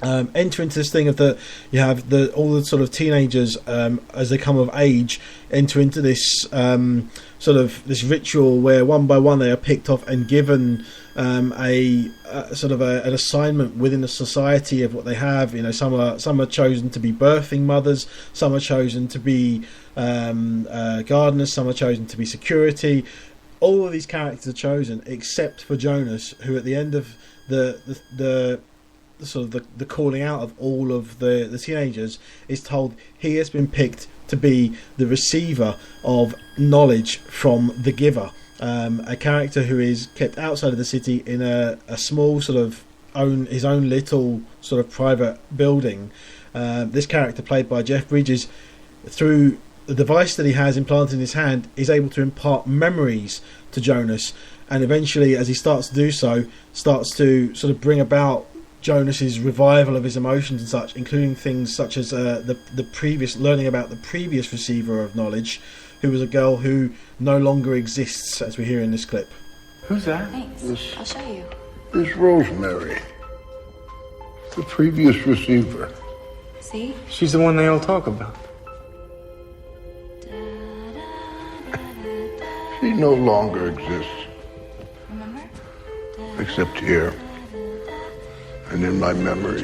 Enter into this thing of you have all the sort of teenagers as they come of age enter into this sort of this ritual where one by one they are picked off and given an assignment within the society of what they have. You know, some are chosen to be birthing mothers, some are chosen to be gardeners, some are chosen to be security. All of these characters are chosen except for Jonas, who at the end of the calling out of all of the teenagers is told he has been picked to be the receiver of knowledge from the giver, a character who is kept outside of the city in a small sort of his own little sort of private building. This character, played by Jeff Bridges, through the device that he has implanted in his hand, is able to impart memories to Jonas, and eventually, as he starts to do so, starts to sort of bring about Jonas's revival of his emotions and such, including things such as learning about the previous receiver of knowledge, who was a girl who no longer exists, as we hear in this clip. Who's that? Thanks. I'll show you. This Rosemary, the previous receiver. See? She's the one they all talk about. She no longer exists. Remember? Except here. And in my memories.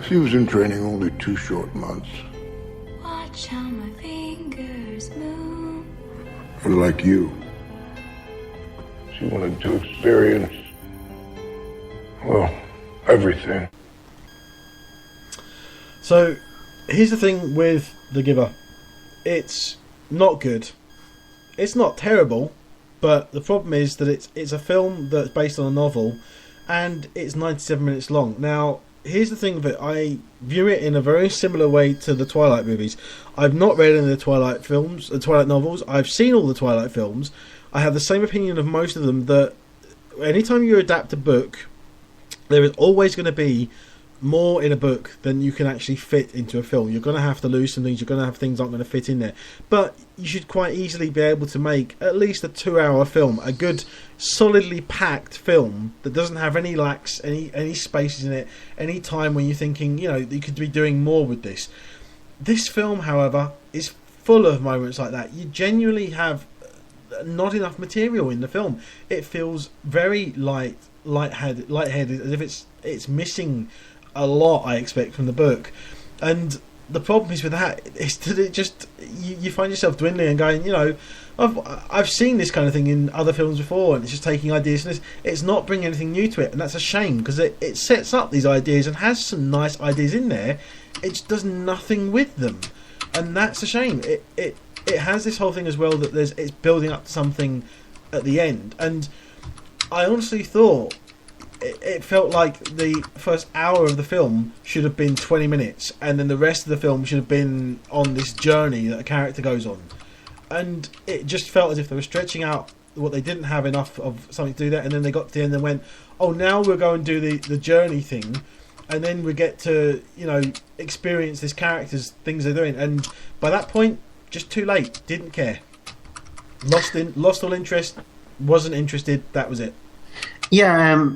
She was in training only 2 short months. Watch how my fingers move. But like you, she wanted to experience, well, everything. So, here's the thing with The Giver. It's not good. It's not terrible. But the problem is that it's a film that's based on a novel, and it's 97 minutes long. Now, here's the thing of it. I view it in a very similar way to the Twilight movies. I've not read any of the Twilight films, the Twilight novels. I've seen all the Twilight films. I have the same opinion of most of them, that anytime you adapt a book, there is always going to be more in a book than you can actually fit into a film. You're going to have to lose some things. You're going to have things that aren't going to fit in there. But you should quite easily be able to make at least a 2-hour film, a good, solidly packed film that doesn't have any lacks, any spaces in it, any time when you're thinking, you could be doing more with this. This film, however, is full of moments like that. You genuinely have not enough material in the film. It feels very lightheaded, as if it's missing a lot, I expect, from the book. And the problem is with that is that it just you find yourself dwindling and going, I've seen this kind of thing in other films before, and it's just taking ideas from this. It's not bringing anything new to it, and that's a shame, because it sets up these ideas and has some nice ideas in there. It just does nothing with them, and that's a shame. It has this whole thing as well that it's building up to something at the end, and I honestly thought it felt like the first hour of the film should have been 20 minutes, and then the rest of the film should have been on this journey that a character goes on. And it just felt as if they were stretching out what they didn't have enough of something to do that, and then they got to the end and went, oh, now we'll go and do the journey thing, and then we get to, experience this character's things they're doing. And by that point, just too late. Didn't care. Lost all interest. Wasn't interested. That was it. Yeah,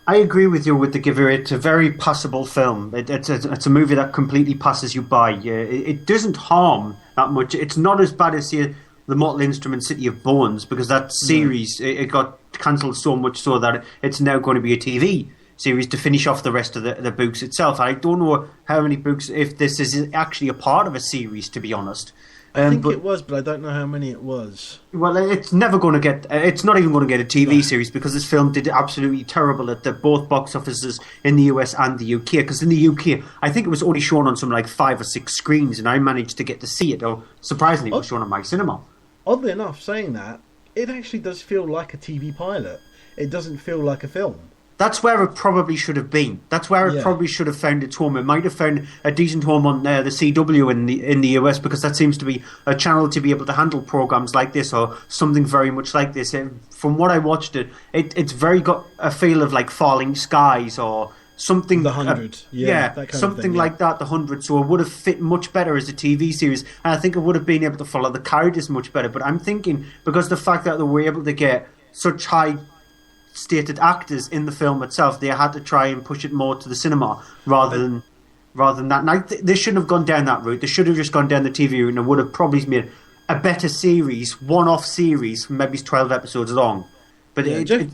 I agree with you with The Giver. It's a very passable film. It's a movie that completely passes you by. It doesn't harm that much. It's not as bad as The Mortal Instrument City of Bones, because that series it got cancelled so much so that it's now going to be a TV series to finish off the rest of the books itself. I don't know how many books, if this is actually a part of a series, to be honest. I think it was, but I don't know how many it was. Well, it's never going to get... It's not even going to get a TV series because this film did absolutely terrible at both box offices in the US and the UK. Because in the UK, I think it was only shown on some 5 or 6 screens, and I managed to get to see it. Or surprisingly, it was shown on my cinema. Oddly enough, saying that, it actually does feel like a TV pilot. It doesn't feel like a film. That's where it probably should have been. That's where it probably should have found its home. It might have found a decent home on the CW in the US, because that seems to be a channel to be able to handle programs like this or something very much like this. From what I watched it's very got a feel of Falling Skies or something. The 100, that kind something of thing, like that. The 100. So it would have fit much better as a TV series, and I think it would have been able to follow the characters much better. But I'm thinking because the fact that they were able to get such high stated actors in the film itself, they had to try and push it more to the cinema rather than that. And they shouldn't have gone down that route. They should have just gone down the TV route, and it would have probably made a better series, one-off series, maybe 12 episodes long. But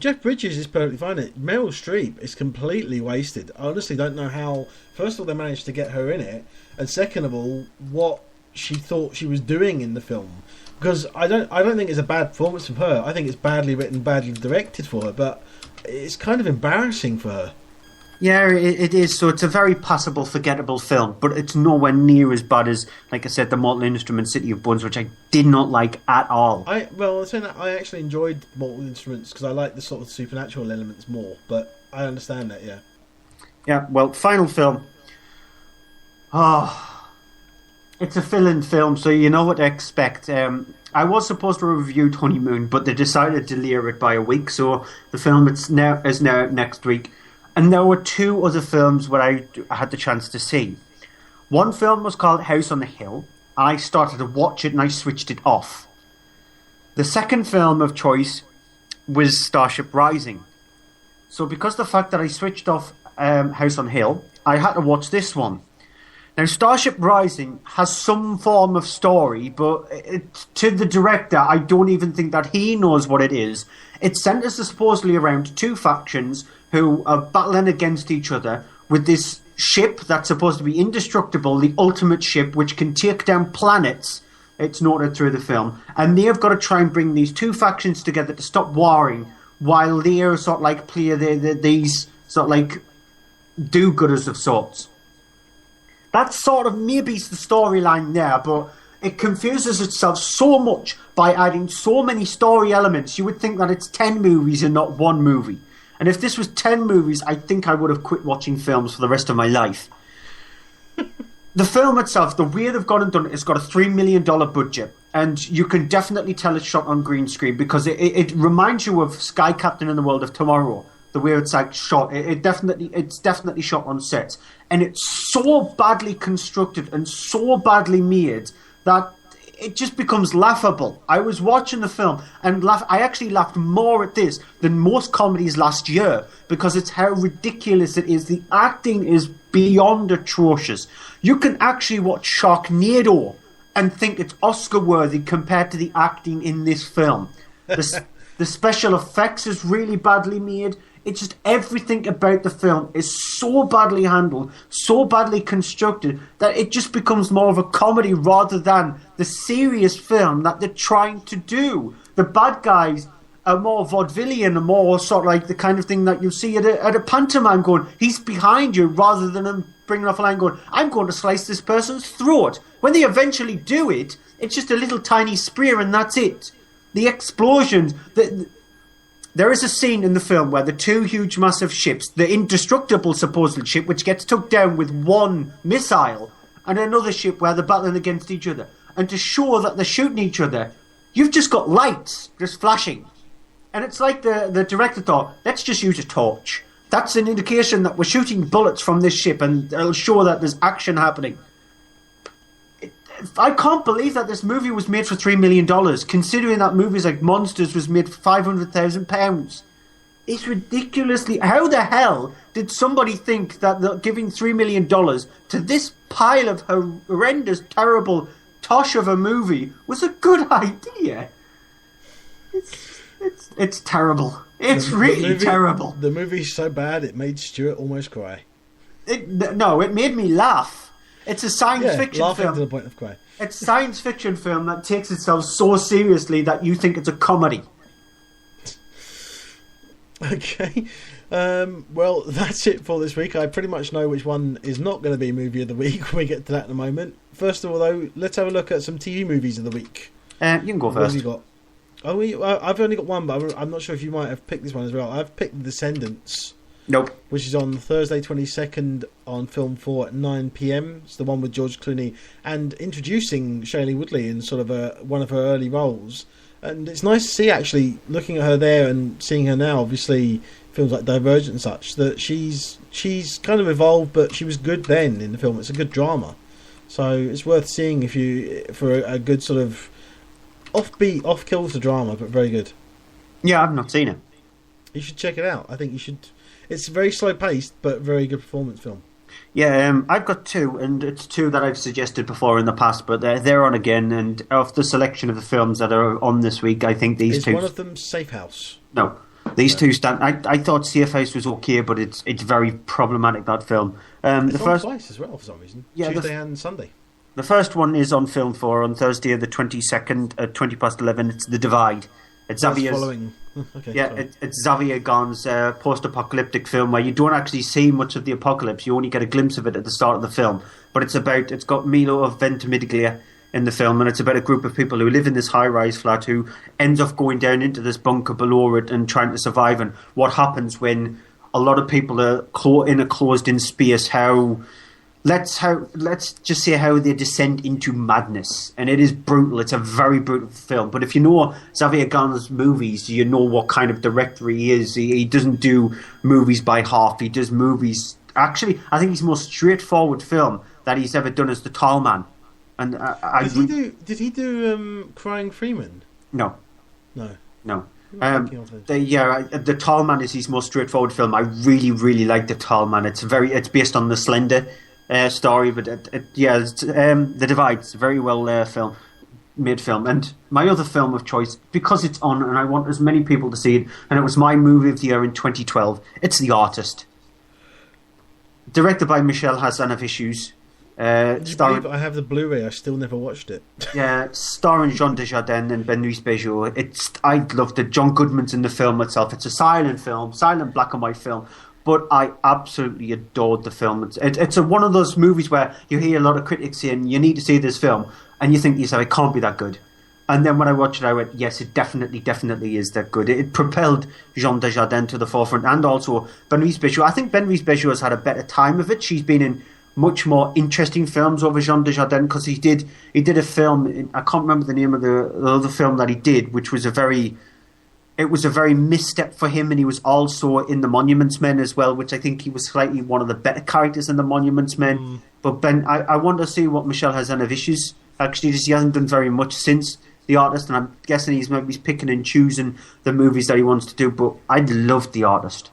Jeff Bridges is perfectly fine. Meryl Streep is completely wasted. I honestly don't know how. First of all, they managed to get her in it, and second of all, what she thought she was doing in the film. Because I don't think it's a bad performance from her. I think it's badly written, badly directed for her, but it's kind of embarrassing for her. Yeah, it is. So it's a very passable, forgettable film, but it's nowhere near as bad as, like I said, The Mortal Instruments, City of Bones, which I did not like at all. I actually enjoyed Mortal Instruments because I like the sort of supernatural elements more, but I understand that, yeah. Yeah, well, final film. It's a fill-in film, so you know what to expect. I was supposed to review Honeymoon, but they decided to delay it by a week, so the film is now out next week. And there were 2 other films where I had the chance to see. One film was called House on the Hill. I started to watch it and I switched it off. The second film of choice was Starship Rising. So because the fact that I switched off House on the Hill, I had to watch this one. Now, Starship Rising has some form of story, but to the director, I don't even think that he knows what it is. It centres supposedly around 2 factions who are battling against each other with this ship that's supposed to be indestructible, the ultimate ship, which can take down planets. It's noted through the film. And they've got to try and bring these 2 factions together to stop warring, while they're sort of play these sort of do-gooders of sorts. That's sort of maybe the storyline there, but it confuses itself so much by adding so many story elements. You would think that it's 10 movies and not 1 movie. And if this was 10 movies, I think I would have quit watching films for the rest of my life. The film itself, the way they've gone and done it, it's got a $3 million budget. And you can definitely tell it's shot on green screen because it reminds you of Sky Captain in the World of Tomorrow. The way it's shot, it's definitely shot on sets. And it's so badly constructed and so badly made that it just becomes laughable. I was watching the film and I actually laughed more at this than most comedies last year because it's how ridiculous it is. The acting is beyond atrocious. You can actually watch Sharknado and think it's Oscar-worthy compared to the acting in this film. The special effects is really badly made. It's just everything about the film is so badly handled, so badly constructed, that it just becomes more of a comedy rather than the serious film that they're trying to do. The bad guys are more vaudevillian and more sort of the kind of thing that you see at a pantomime going, he's behind you, rather than him bringing off a line going, I'm going to slice this person's throat. When they eventually do it, it's just a little tiny spear and that's it. The explosions... There is a scene in the film where the 2 huge massive ships, the indestructible supposed ship, which gets took down with 1 missile, and another ship where they're battling against each other. And to show that they're shooting each other, you've just got lights just flashing. And it's like the director thought, let's just use a torch. That's an indication that we're shooting bullets from this ship and it'll show that there's action happening. I can't believe that this movie was made for $3 million, considering that movies like Monsters was made for £500,000. It's ridiculously... How the hell did somebody think that giving $3 million to this pile of horrendous, terrible tosh of a movie was a good idea? It's terrible. It's really terrible. The movie's so bad it made Stuart almost cry. It made me laugh. It's a science fiction laughing film. to the point of cry. It's a science fiction film that takes itself so seriously that you think it's a comedy. Okay. Well, that's it for this week. I pretty much know which one is not going to be movie of the week when we get to that in a moment. First of all, though, let's have a look at some TV movies of the week. You can go first. What have you got? I've only got one, but I'm not sure if you might have picked this one as well. I've picked The Descendants. Nope. Which is on Thursday 22nd on Film 4 at 9 p.m. It's the one with George Clooney and introducing Shailene Woodley in sort of one of her early roles. And it's nice to see, actually, looking at her there and seeing her now, obviously, films like Divergent and such, that she's kind of evolved, but she was good then in the film. It's a good drama. So it's worth seeing for a good sort of offbeat, off-kilter drama, but very good. Yeah, I've not seen it. You should check it out. I think you should. It's very slow-paced, but very good performance film. Yeah, I've got two, and it's two that I've suggested before in the past, but they're on again. And of the selection of the films that are on this week, I think these two. Is one of them Safe House? No, these two stand. I thought Safe House was okay, but it's very problematic, that film. It's on twice as well for some reason. Yeah, Tuesday and Sunday. The first one is on Film 4 on Thursday the 22nd at 11:20. It's The Divide. It's Xavier's following. Okay, it's Xavier Gon's post-apocalyptic film where you don't actually see much of the apocalypse. You only get a glimpse of it at the start of the film. But it's got Milo of Ventimiglia in the film, and it's about a group of people who live in this high-rise flat who ends up going down into this bunker below it and trying to survive. And what happens when a lot of people are in a closed-in space? Let's just say how they descend into madness. And it is brutal. It's a very brutal film. But if you know Xavier Gon's movies, you know what kind of director he is. He doesn't do movies by half. He does movies... Actually, I think his most straightforward film that he's ever done is The Tall Man. And Did he do Crying Freeman? No. No. The Tall Man is his most straightforward film. I really, really like The Tall Man. It's based on the Slender story, but The Divide. It's a very well made film. And my other film of choice, because it's on and I want as many people to see it, and it was my movie of the year in 2012, it's The Artist. Directed by Michel Hazanavicius. Believe I have the Blu Ray, I still never watched it. Yeah, starring Jean Dujardin and Benoît Béjot. I loved it. John Goodman's in the film itself. It's a silent black and white film. But I absolutely adored the film. It's one of those movies where you hear a lot of critics saying, you need to see this film, and you think to yourself, it can't be that good. And then when I watched it, I went, yes, it definitely is that good. It propelled Jean Dujardin to the forefront, and also Benoît Béjot. I think Benoît Béjot has had a better time of it. She's been in much more interesting films over Jean Dujardin, because he did a film, I can't remember the name of the other film that he did, which was a very misstep for him, and he was also in The Monuments Men as well, which I think he was slightly one of the better characters in The Monuments Men. But I want to see what Michel Hazanavicius actually does. He hasn't done very much since The Artist, and I'm guessing he's picking and choosing the movies that he wants to do, but I loved The Artist.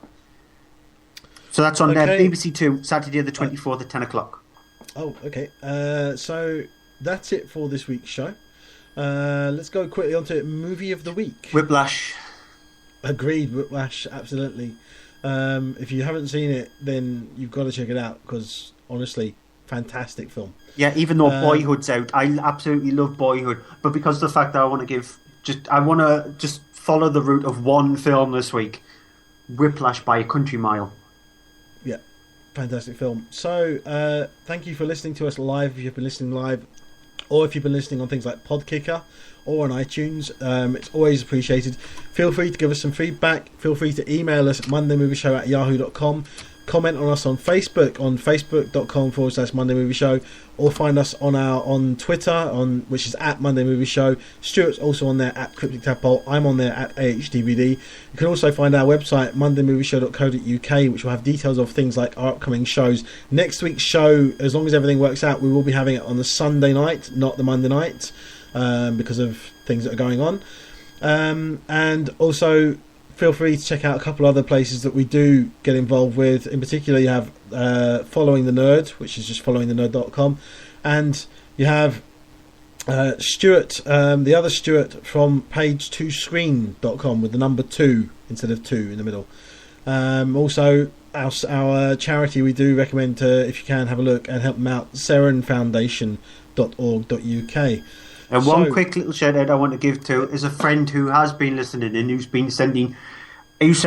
So that's on BBC 2, Saturday the 24th at 10 o'clock. Oh, okay. So that's it for this week's show. Let's go quickly on to Movie of the Week. Whiplash. Agreed, Whiplash, absolutely. If you haven't seen it, then you've got to check it out, because honestly, fantastic film. Yeah, even though Boyhood's out, I absolutely love Boyhood, but because of the fact that I want to just follow the route of one film this week, Whiplash by a country mile. Yeah, fantastic film. So, thank you for listening to us live, if you've been listening live, or if you've been listening on things like Podkicker or on iTunes. It's always appreciated. Feel free to give us some feedback. Feel free to email us at mondaymovieshow@yahoo.com. Comment on us on Facebook, on facebook.com/mondaymovieshow, or find us on Twitter, which is at Monday Movie Show. Stuart's also on there at Cryptic Tadpole. I'm on there at AHDVD. You can also find our website, mondaymovieshow.co.uk, which will have details of things like our upcoming shows. Next week's show, as long as everything works out, we will be having it on the Sunday night, not the Monday night, because of things that are going on. And also, feel free to check out a couple other places that we do get involved with. In particular, you have Following the Nerd, which is just followingthenerd.com, and you have Stuart, the other Stuart from page2screen.com with the number 2 instead of 2 in the middle. Also, our charity, we do recommend if you can have a look and help them out, serenfoundation.org.uk. And one quick little shout out I want to give to is a friend who has been listening and who sent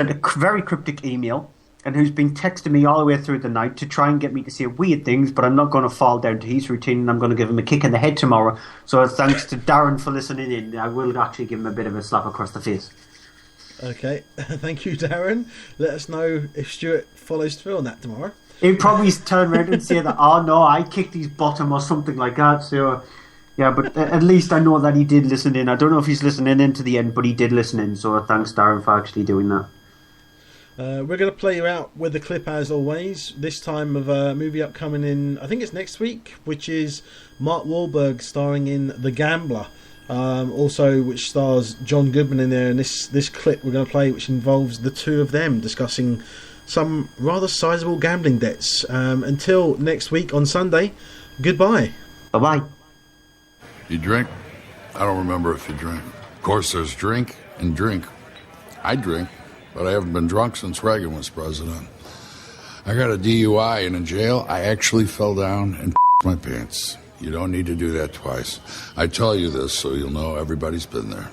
a very cryptic email and who's been texting me all the way through the night to try and get me to say weird things, but I'm not going to fall down to his routine and I'm going to give him a kick in the head tomorrow. So thanks to Darren for listening in. I will actually give him a bit of a slap across the face. Okay, thank you, Darren. Let us know if Stuart follows through on that tomorrow. He'll probably turn around and say that, oh no, I kicked his bottom or something like that. So, yeah, but at least I know that he did listen in. I don't know if he's listening in to the end, but he did listen in. So thanks, Darren, for actually doing that. We're going to play you out with a clip as always, this time of a movie upcoming in, I think it's next week, which is Mark Wahlberg starring in The Gambler, also which stars John Goodman in there, and this clip we're going to play which involves the two of them discussing some rather sizable gambling debts. Until next week on Sunday, goodbye. Bye-bye. You drink? I don't remember if you drink. Of course there's drink and drink. I drink. But I haven't been drunk since Reagan was president. I got a DUI, and in jail, I actually fell down and my pants. You don't need to do that twice. I tell you this so you'll know everybody's been there.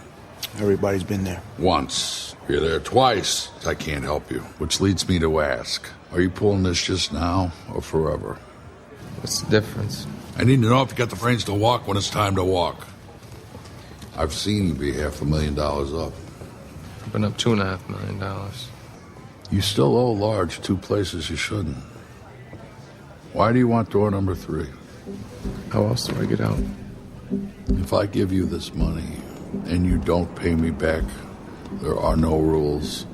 Everybody's been there. Once. You're there twice. I can't help you. Which leads me to ask, are you pulling this just now or forever? What's the difference? I need to know if you got the brains to walk when it's time to walk. I've seen you be $500,000 up. Been up $2.5 million. You still owe Large 2 places you shouldn't. Why do you want door number 3? How else do I get out? If I give you this money and you don't pay me back, there are no rules.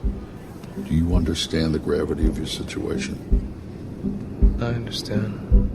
Do you understand the gravity of your situation? I understand.